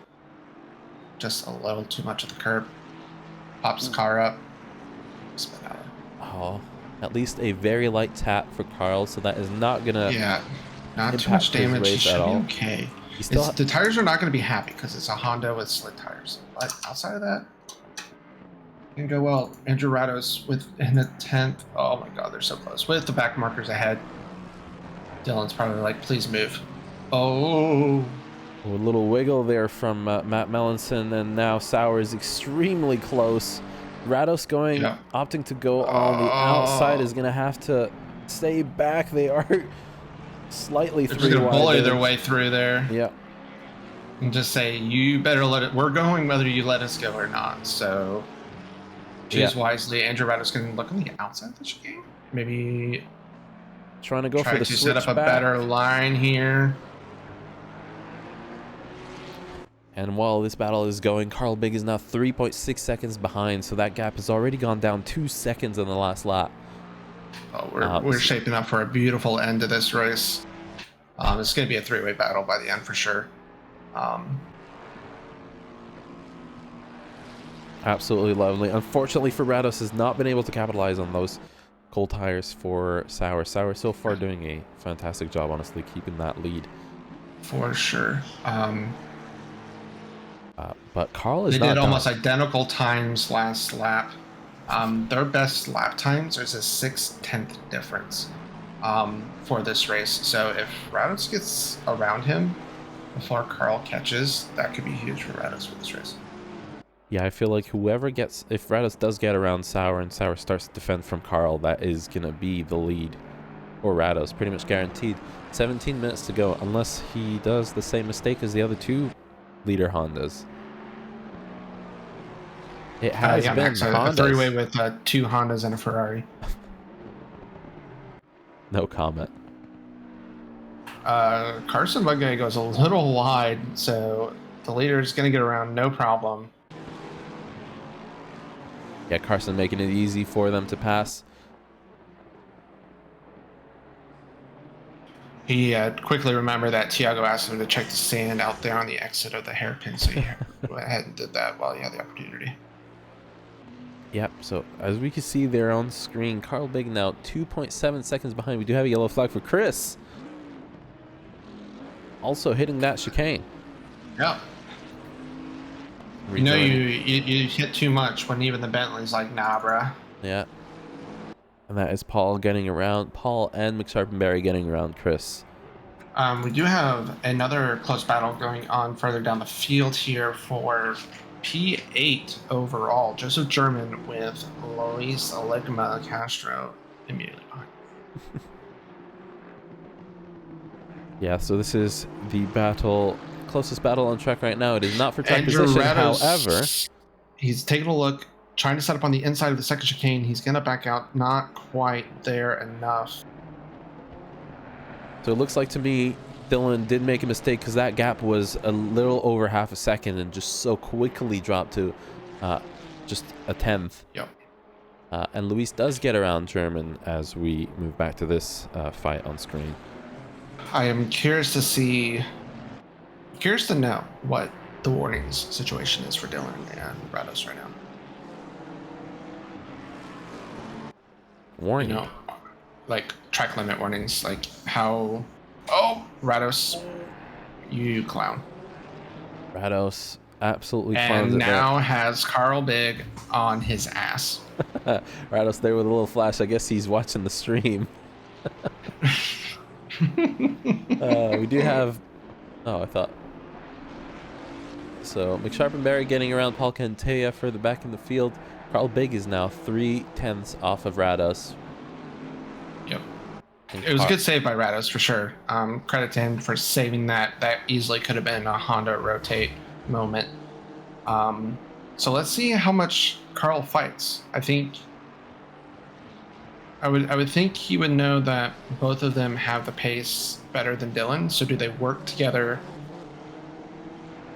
Just a little too much of the curb. Pops the car up. Spin out. Oh, at least a very light tap for Carl, so that is not going to not too much damage. He should be okay. The tires are not going to be happy because it's a Honda with slick tires. But outside of that, it can go well. Andrew Rados in the 10th. Oh my God, they're so close. With the back markers ahead, Dylan's probably like, please move. Oh. A little wiggle there from Matt Melanson, and now Sauer is extremely close. Rados opting to go on the outside is going to have to stay back. They are slightly they're through just gonna bully wide. their way through there. Yeah. And just say, you better let it. We're going whether you let us go or not. So choose wisely. Andrew Rados can look on the outside of the chicane. Maybe trying to go for the switch set up a back. better line here. And while this battle is going, Carl Big is now 3.6 seconds behind, so that gap has already gone down 2 seconds in the last lap. Oh, we're shaping up for a beautiful end to this race. It's going to be a three-way battle by the end for sure. Absolutely lovely. Unfortunately for Rados, has not been able to capitalize on those cold tires for Sauer. Sauer so far doing a fantastic job, honestly, keeping that lead. For sure. But Carl is They not did done. almost identical times last lap. Their best lap times, there's a 6/10 difference for this race. So if Rados gets around him before Carl catches, that could be huge for Rados for this race. Yeah, I feel like whoever gets, if Rados does get around Sauer and Sauer starts to defend from Carl, that is going to be the lead for Rados, pretty much guaranteed. 17 minutes to go, unless he does the same mistake as the other two leader Hondas. It has been Max, a Hondas. three-way with 2 Hondas and a Ferrari. No comment. Carson Bugay goes a little wide, so the leader is going to get around no problem. Yeah, Carson making it easy for them to pass. He quickly remembered that Tiago asked him to check the sand out there on the exit of the hairpin, so he went ahead and did that while he had the opportunity. Yep, so as we can see there on screen, Carl Big now 2.7 seconds behind. We do have a yellow flag for Chris. Also hitting that chicane. Yeah. You know, you hit too much when even the Bentley's like, nah, bruh. Yeah. And that is Paul getting around. Paul and McSharpenberry getting around Chris. We do have another close battle going on further down the field here for P8 overall. Joseph German with Luis Alegma Castro immediately behind. Yeah, so this is the battle, closest battle on track right now. It is not for track Andrew position, Rados, however. He's taking a look, trying to set up on the inside of the second chicane. He's going to back out, not quite there enough. So it looks like to me, Dylan did make a mistake because that gap was a little over half a second and just so quickly dropped to just a tenth. Yep. And Luis does get around German as we move back to this fight on screen. I am curious to know what the warnings situation is for Dylan and Rados right now. Warning. You know, like track limit warnings, like how... Oh, Rados, you clown. Rados absolutely clowns And it now has Carl Big on his ass. Rados there with a little flash. I guess he's watching the stream. We do have... Oh, I thought... So, McSharpenberry getting around Paul Cantea further back in the field. Carl Big is now 3/10 off of Rados. Yep. It was a good save by Rados for sure. Credit to him for saving that. That easily could have been a Honda rotate moment. So let's see how much Carl fights. I would think he would know that both of them have the pace better than Dylan. So do they work together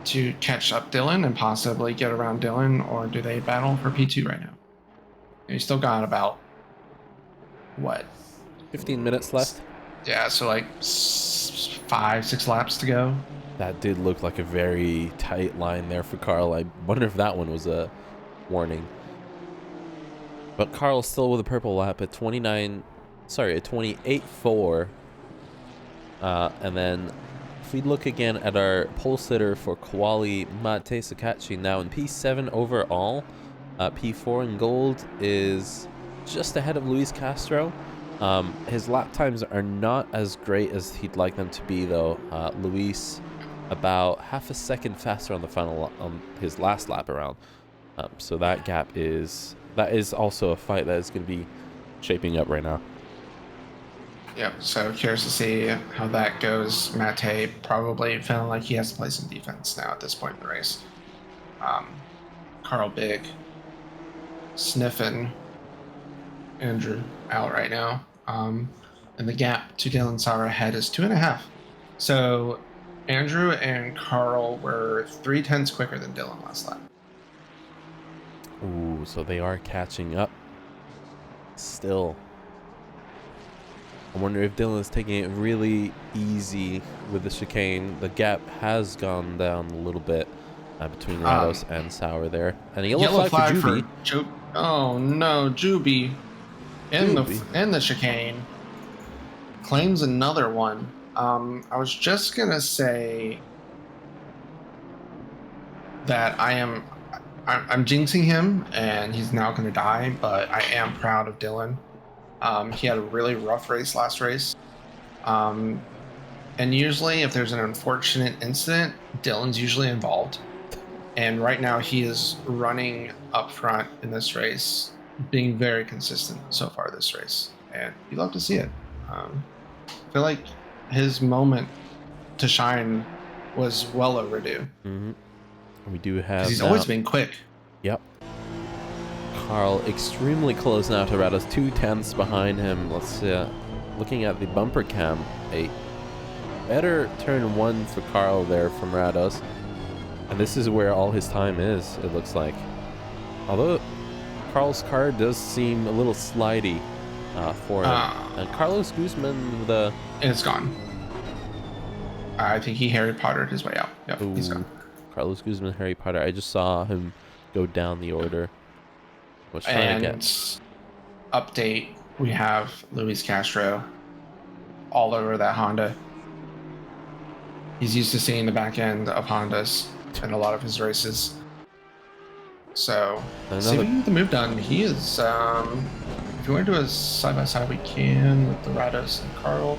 to catch up Dylan and possibly get around Dylan, or do they battle for P2 right now? You still got about what? 15 minutes left. Yeah, so like 5-6 laps to go. That did look like a very tight line there for Carl. I wonder if that one was a warning. But Carl's still with a purple lap at 28.4. And then if we look again at our pole sitter for Quali, Mate Sakachi, now in P7 overall. P4 in gold is just ahead of Luis Castro. His lap times are not as great as he'd like them to be, though. Luis about half a second faster on the final on his last lap around. So that gap is also a fight that is going to be shaping up right now. Yep, so curious to see how that goes. Mate probably feeling like he has to play some defense now at this point in the race. Carl Big sniffing Andrew out right now. And the gap to Dylan Sauer ahead is 2.5. So Andrew and Carl were 0.3 quicker than Dylan last lap. Ooh, so they are catching up still. I wonder if Dylan is taking it really easy with the chicane. The gap has gone down a little bit between Rados and Sauer there. And a yellow flag for Juby. Oh no, Juby in the chicane claims another one. I was just gonna say that I'm jinxing him, and he's now going to die. But I am proud of Dylan. He had a really rough race last race. And usually, if there's an unfortunate incident, Dylan's usually involved. And right now, he is running up front in this race, being very consistent so far this race. And you love to see it. I feel like his moment to shine was well overdue. Mm-hmm. We do have. He's always been quick. Yep. Carl extremely close now to Rados, 2/10 behind him. Let's see. Looking at the bumper cam, a better turn 1 for Carl there from Rados. And this is where all his time is, it looks like. Although Carl's car does seem a little slidey for him. And Carlos Guzman with a... It's gone. I think he Harry Pottered his way out. Yep, he's gone. Carlos Guzman, Harry Potter. I just saw him go down the order. Was trying to get... Update, we have Luis Castro all over that Honda. He's used to seeing the back end of Hondas in a lot of his races. So, see if we can get the move done. He is, if you want to do a side-by-side, we can with the Rados and Carl.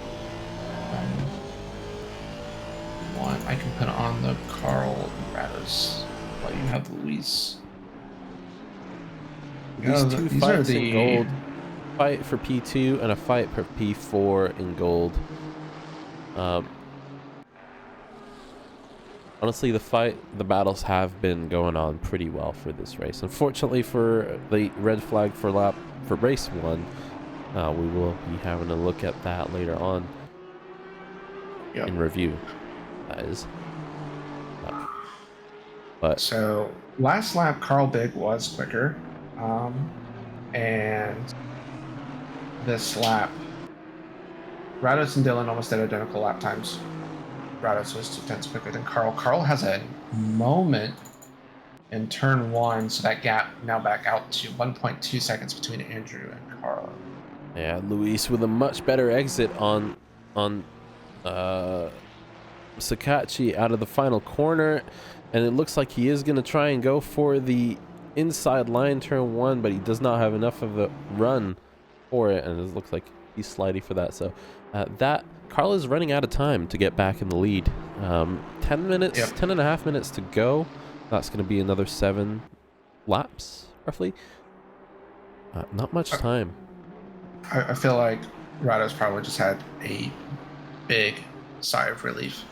I can put on the Carl and Rados while you have Luis. These two fights in gold. Fight for P2 and a fight for P4 in gold. Honestly, the battles have been going on pretty well for this race. Unfortunately for the red flag for race 1, we will be having a look at that later on in review. That is. But so last lap, Carl Big was quicker, and this lap, Rados and Dylan almost did identical lap times. Rados was 2/10 quicker than Carl. Carl has a moment in turn 1, so that gap now back out to 1.2 seconds between Andrew and Carl. Yeah, Luis with a much better exit on Sakachi out of the final corner, and it looks like he is going to try and go for the inside line turn 1, but he does not have enough of a run for it, and it looks like he's slidey for that. So Carl is running out of time to get back in the lead. 10 minutes, 10 and a half minutes to go. That's going to be another 7 laps, roughly. Not much time. I feel like Rados probably just had a big sigh of relief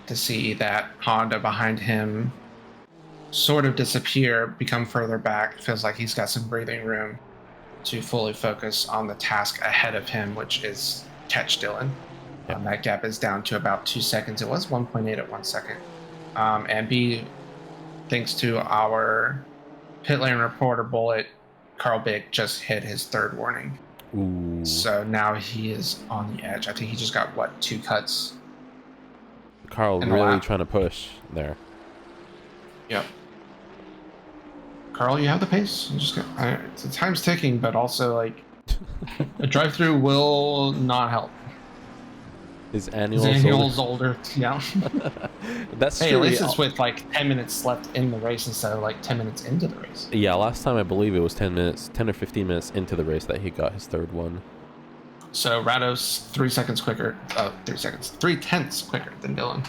to see that Honda behind him sort of disappear, become further back. Feels like he's got some breathing room to fully focus on the task ahead of him, which is catch Dylan. That gap is down to about 2 seconds. It was 1.8 at 1 second. And B, thanks to our pit lane reporter Bullet, Carl Big just hit his 3rd warning. Ooh. So now he is on the edge. I think he just got, 2 cuts? Carl really trying to push there. Yep. Carl, you have the pace. You just the time's ticking, but also, like, a drive-through will not help. His annual Zolder, yeah. That's true. Hey, at least it's with, 10 minutes left in the race instead of, 10 minutes into the race. Yeah, last time I believe it was 10 or 15 minutes into the race that he got his 3rd one. So Rados 3 seconds quicker, 3/10 quicker than Dylan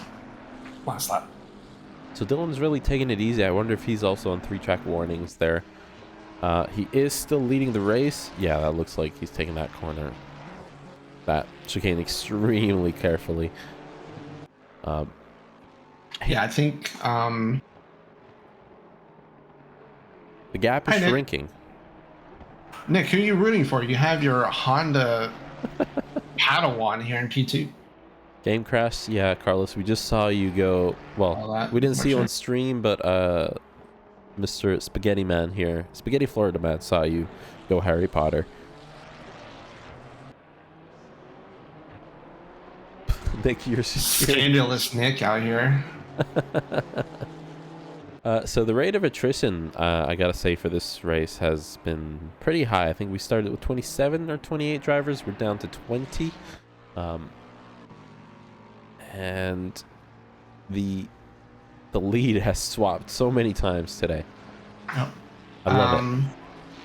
last lap. So Dylan's really taking it easy. I wonder if he's also on 3-track warnings there. He is still leading the race. Yeah, that looks like he's taking that corner. That chicane extremely carefully. Yeah, I think the gap is shrinking. Nick, who are you rooting for? You have your Honda Padawan here in P2. Game crash. Yeah, Carlos, we just saw you go. Well, we didn't see you on stream, but Mr. Spaghetti Man here, Spaghetti Florida Man, saw you go Harry Potter. Nick, you're scandalous Nick out here. So the rate of attrition, I gotta say, for this race has been pretty high. I think we started with 27 or 28 drivers. We're down to 20. And the the lead has swapped so many times today. Yep. I love it.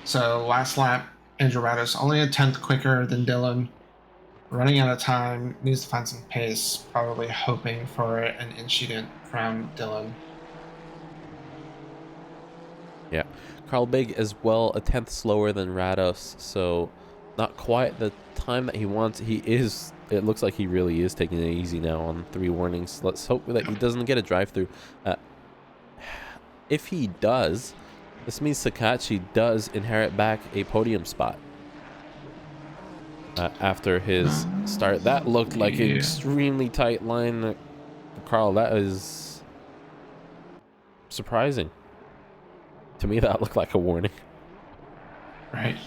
So last lap, Andrew Rados only a 10th quicker than Dylan. Running out of time, needs to find some pace, probably hoping for an incident from Dylan. Yeah. Carl Big as well, a 10th slower than Rados, so not quite the time that he wants. It looks like he really is taking it easy now on 3 warnings. Let's hope that he doesn't get a drive-through. If he does, this means Sakachi does inherit back a podium spot. After his start, that looked like an extremely tight line for Carl. That is surprising. To me, that looked like a warning. Right.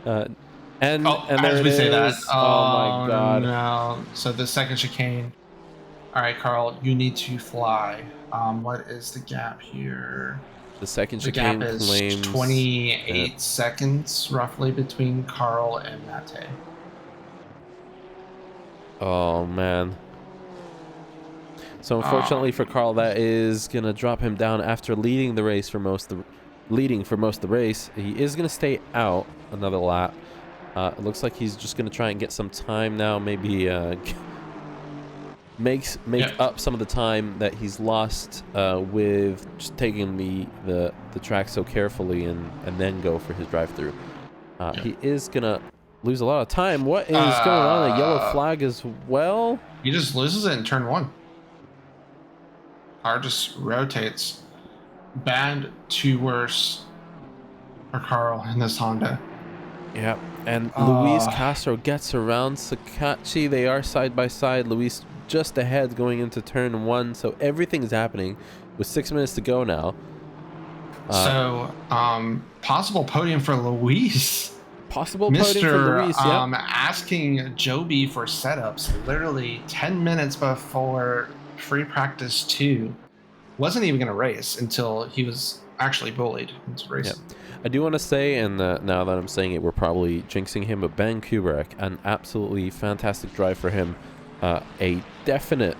And as there we it say that. is. Oh my god. No. So the second chicane. All right, Carl, you need to fly. What is the gap here? The second The chicane gap is claims 28 seconds roughly between Carl and Mate. Oh man. So unfortunately for Carl, that is gonna drop him down after leading for most of the race. He is gonna stay out another lap. It looks like he's just gonna try and get some time now. Maybe make up some of the time that he's lost with just taking the track so carefully and then go for his drive-through. He is gonna lose a lot of time. What is going on? A yellow flag as well? He just loses it in turn 1. Car just rotates. Bad to worse for Carl in this Honda. Yeah, and Luis Castro gets around Sakachi. They are side by side. Luis just ahead going into turn 1, so everything's happening with 6 minutes to go now. Possible podium for Luis. Possible podium for Luis, yeah. Asking Joby for setups literally 10 minutes before free practice 2. Wasn't even going to race until he was actually bullied into racing. Yeah. I do want to say, and now that I'm saying it, we're probably jinxing him, but Ben Kubarek, an absolutely fantastic drive for him. A definite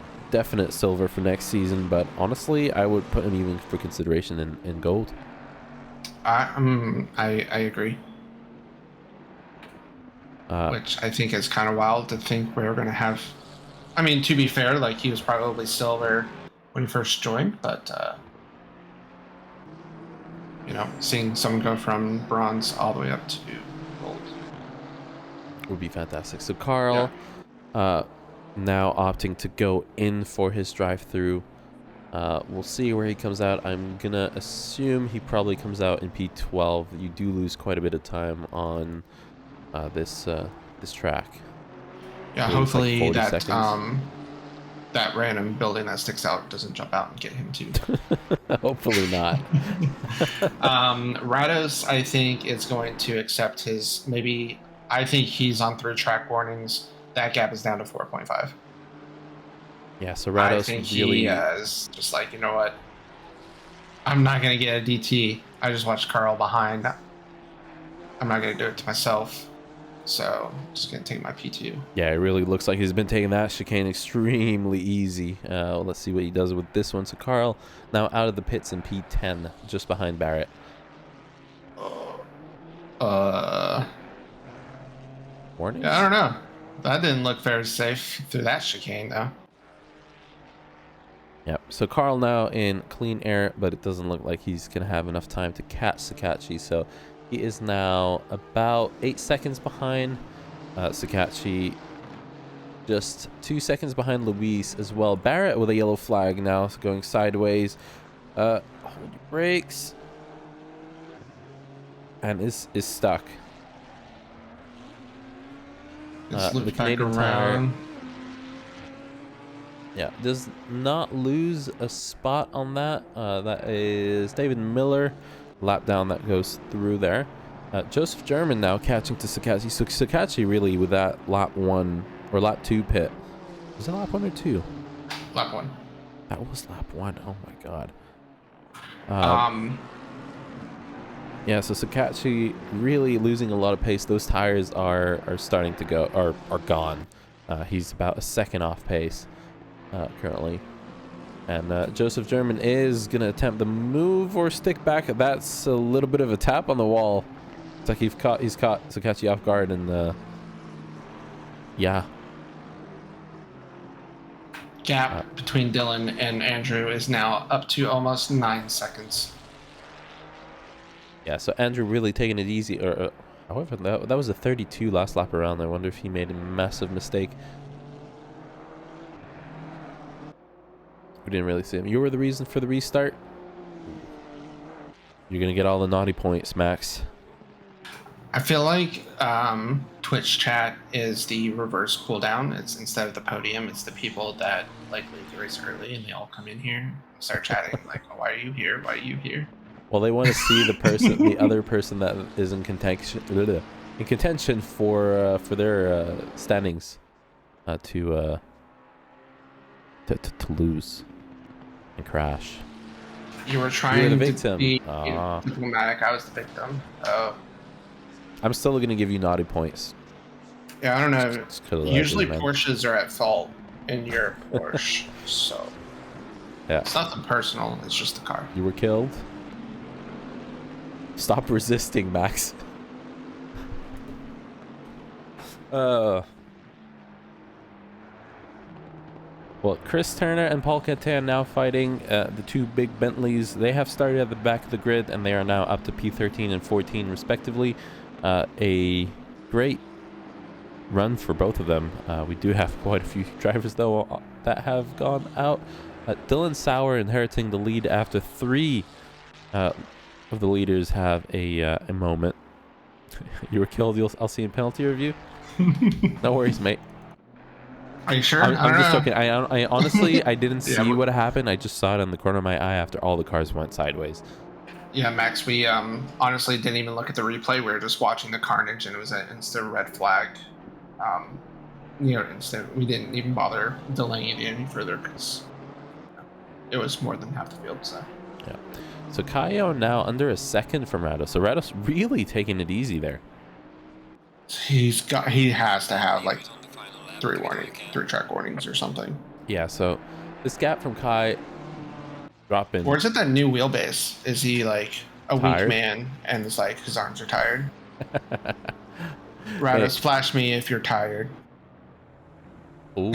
silver for next season, but honestly, I would put him even for consideration in gold. I agree. Which I think is kind of wild to think we're going to have. I mean, to be fair, like he was probably silver when he first joined, but seeing someone go from bronze all the way up to gold would be fantastic. So Carl, now opting to go in for his drive-through. We'll see where he comes out. I'm gonna assume he probably comes out in P12. You do lose quite a bit of time on this track. Yeah, hopefully like that that random building that sticks out doesn't jump out and get him too. Hopefully not. Rados, I think, is going to accept his maybe. I think he's on 3 track warnings. That gap is down to 4.5. Yeah, so Rados I think really he is just like, you know what? I'm not going to get a DT. I just watched Carl behind. I'm not going to do it to myself. So I'm just going to take my P2. Yeah, it really looks like he's been taking that chicane extremely easy. Let's see what he does with this one. So Carl now out of the pits in P10, just behind Barrett. Warning? Yeah, I don't know. That didn't look very safe through that chicane, though. Yep. So Carl now in clean air, but it doesn't look like he's going to have enough time to catch Sakachi. So he is now about 8 seconds behind Sakachi. Just 2 seconds behind Luis as well. Barrett with a yellow flag now going sideways. Hold your brakes. And is stuck. The Canadian tire. Yeah, does not lose a spot on that. That is David Miller. Lap down that goes through there. Joseph German now catching to Sakachi. So Sakachi really with that lap 1 or lap 2 pit. Was it lap 1 or 2? Lap 1. That was lap 1. Oh my god. Yeah, so Sakachi really losing a lot of pace. Those tires are starting to go, are gone. He's about a second off pace. currently. And Joseph German is going to attempt the move or stick back. That's a little bit of a tap on the wall. It's like he's caught Sakachi off guard, and yeah. Gap between Dylan and Andrew is now up to almost 9 seconds. Yeah, so Andrew really taking it easy. However, that was a 32 last lap around. I wonder if he made a massive mistake. We didn't really see him. You were the reason for the restart. You're gonna get all the naughty points, Max. I feel like Twitch chat is the reverse cooldown. It's instead of the podium, it's the people that like leave the race early and they all come in here and start chatting like, oh, "Why are you here? Why are you here?" Well, they want to see the person, the other person that is in contention for their standings to lose and crash. You were trying the to victim. be Ah. diplomatic. I was the victim. Oh. I'm still going to give you naughty points. Yeah, I don't know. It's 'cause Usually man. Porsches are at fault in your Porsche, so Yeah. it's nothing personal. It's just the car. You were killed. Stop resisting, Max. Well, Chris Turner and Paul Catan now fighting the two big Bentleys. They have started at the back of the grid, and they are now up to P13 and 14 respectively. A great run for both of them. We do have quite a few drivers though that have gone out. Dylan Sauer inheriting the lead after 3 of the leaders have a moment. You were killed. I'll see in penalty review. No worries, mate. Are you sure? I'm just joking. I honestly I didn't see Yeah, what happened. I just saw it in the corner of my eye after all the cars went sideways. Yeah, Max, we honestly didn't even look at the replay. We were just watching the carnage, and it was an instant red flag. We didn't even bother delaying it any further because it was more than half the field. So Yeah. So Kaio now under a second from Rados. So Rados really taking it easy there. he has to have like 3 track warnings or something. Yeah. So this gap from Kai dropping. Or is it that new wheelbase? Is he like a Tired? weak man and it's like his arms are tired? Rados, flash me if you're tired. Ooh.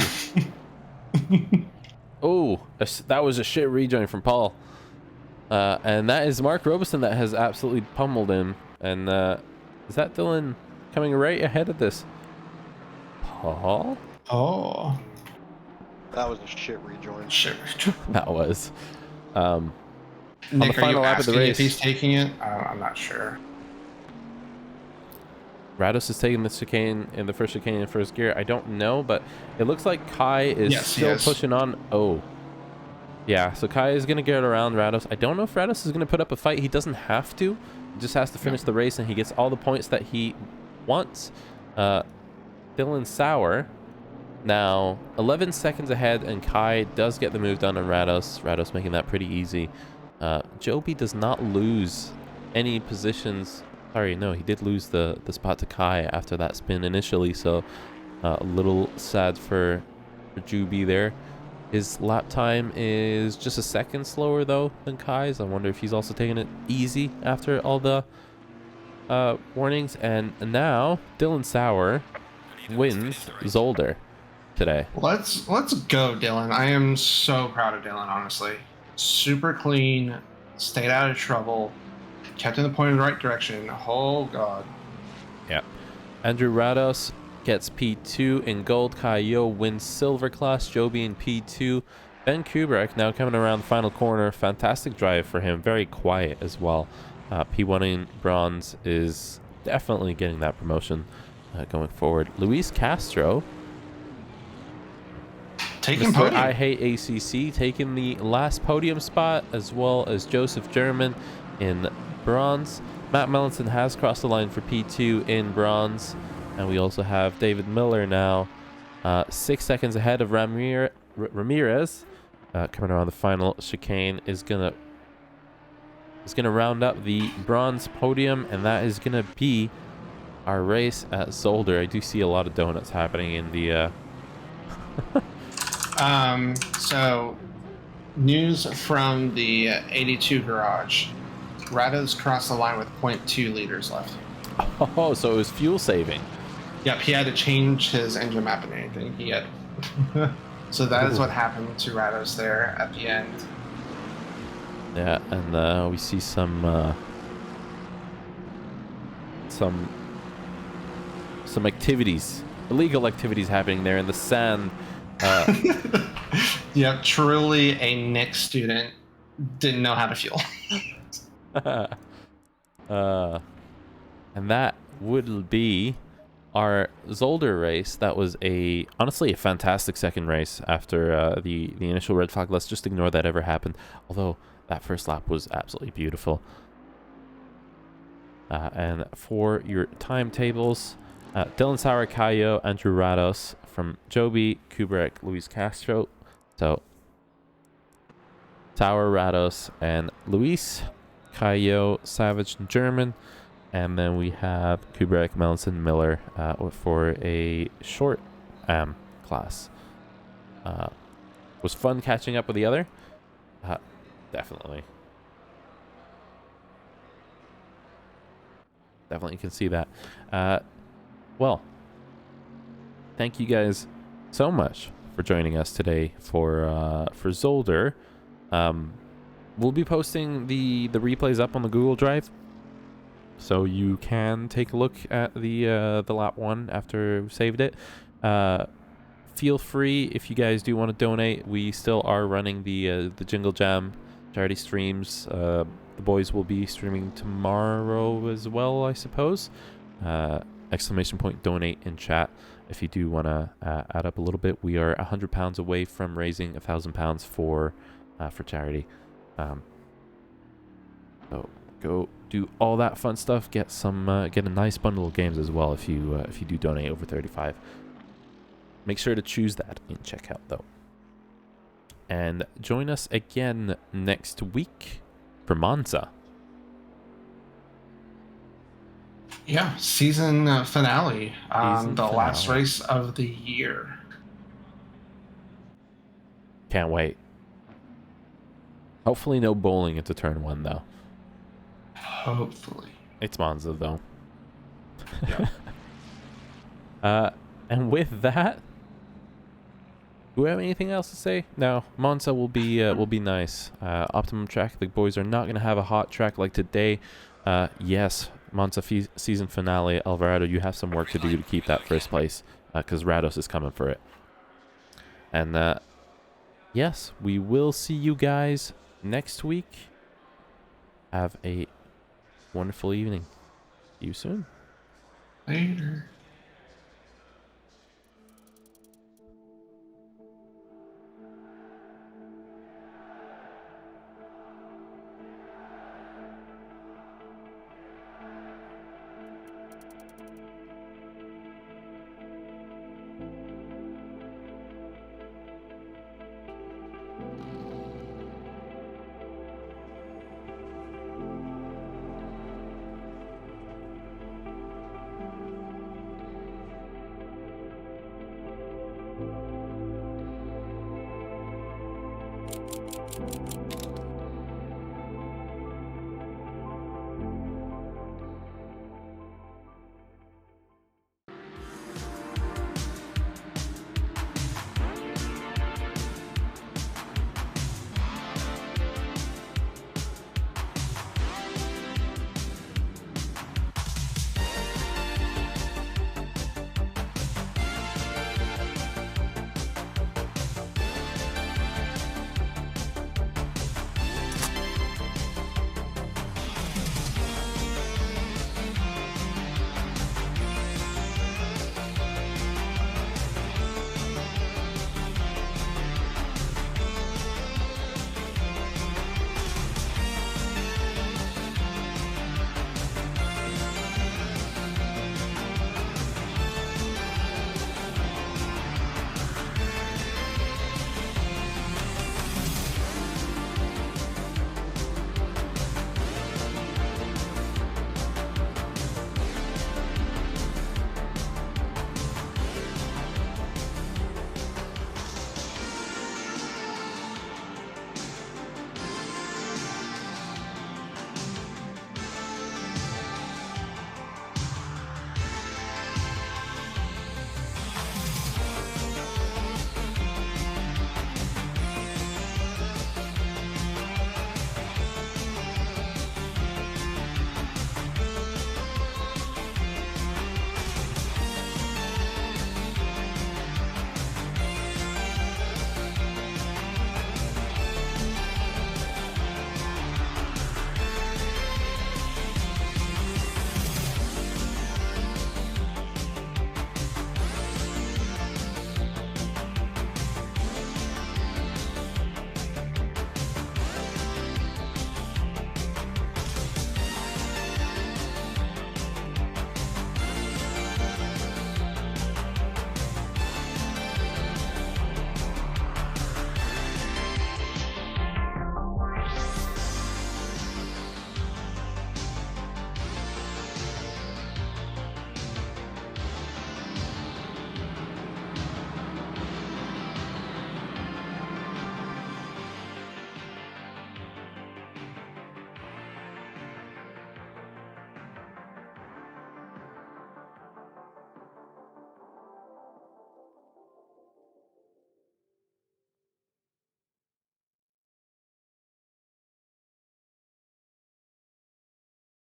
Oh, that was a shit rejoin from Paul. And that is Mark Robeson that has absolutely pummeled him. And is that Dylan coming right ahead of this? Paul? Oh. That was a shit rejoin. Shit. That was. On Nick, the final are you lap of the asking race. if he's taking it? I'm not sure. Rados is taking the chicane in the first chicane in first gear. I don't know, but it looks like Kai is Yes, he still is. pushing on. Oh. Yeah, so Kai is going to get around Rados. I don't know if Rados is going to put up a fight. He doesn't have to. He just has to finish the race, and he gets all the points that he wants. Dylan Sauer now 11 seconds ahead, and Kai does get the move done on Rados. Rados making that pretty easy. Joby does not lose any positions. Sorry, no, he did lose the spot to Kai after that spin initially, so a little sad for Joby there. His lap time is just a second slower though than Kai's. I wonder if he's also taking it easy after all the warnings. And now Dylan Sauer wins Zolder today. Let's go, Dylan. I am so proud of Dylan, honestly. Super clean, stayed out of trouble, kept in the point in the right direction. Oh god. Yeah. Andrew Rados gets P2 in gold. Kaio wins silver class. Joby in P2. Ben Kubrick now coming around the final corner. Fantastic drive for him. Very quiet as well. P1 in bronze is definitely getting that promotion going forward. Luis Castro, Taking Mr. podium. I Hate ACC, taking the last podium spot, as well as Joseph German in bronze. Matt Melanson has crossed the line for P2 in bronze. And we also have David Miller now 6 seconds ahead of Ramirez. Coming around the final chicane is gonna round up the bronze podium, and that is gonna be our race at Zolder. I do see a lot of donuts happening in the So news from the 82 garage. Rados crossed the line with 0.2 liters left. Oh, so it was fuel saving. Yep, he had to change his engine map and anything. He had. So that is Ooh. what happened to Rados there at the end. Yeah, and we see some activities, illegal activities happening there in the sand. Yep, truly a Nick student didn't know how to fuel. And that would be our Zolder race. That was honestly a fantastic second race after the initial red flag. Let's just ignore that ever happened. Although that first lap was absolutely beautiful. And for your timetables, Dylan Sauer, Caio, Andrew Rados from Joby, Kubrick, Luis Castro. So Sauer, Rados, and Luis, Caio, Savage, and German. And then we have Kubrick, Melanson, Miller for a short class. Was fun catching up with the other? Definitely. Definitely can see that. Well, thank you guys so much for joining us today for Zolder. We'll be posting the replays up on the Google Drive, so you can take a look at the lap one after we saved it. Feel free, if you guys do want to donate. We still are running the Jingle Jam charity streams. The boys will be streaming tomorrow as well, I suppose. Exclamation point donate in chat if you do want to add up a little bit. We are £100 away from raising £1,000 for charity. So go do all that fun stuff. Get a nice bundle of games as well if you do donate over 35. Make sure to choose that in checkout though. And join us again next week for Monza. Yeah, season finale. Season the last finale. race of the year. Can't wait. Hopefully no bowling into turn 1 though. Hopefully. It's Monza though. Yeah. And with that, do we have anything else to say? No, Monza will be nice. Optimum track. The boys are not going to have a hot track like today. Yes, Monza season finale. Alvarado, you have some work to do to keep that first place because Rados is coming for it. And yes, we will see you guys next week. Have a wonderful evening. See you soon. Later.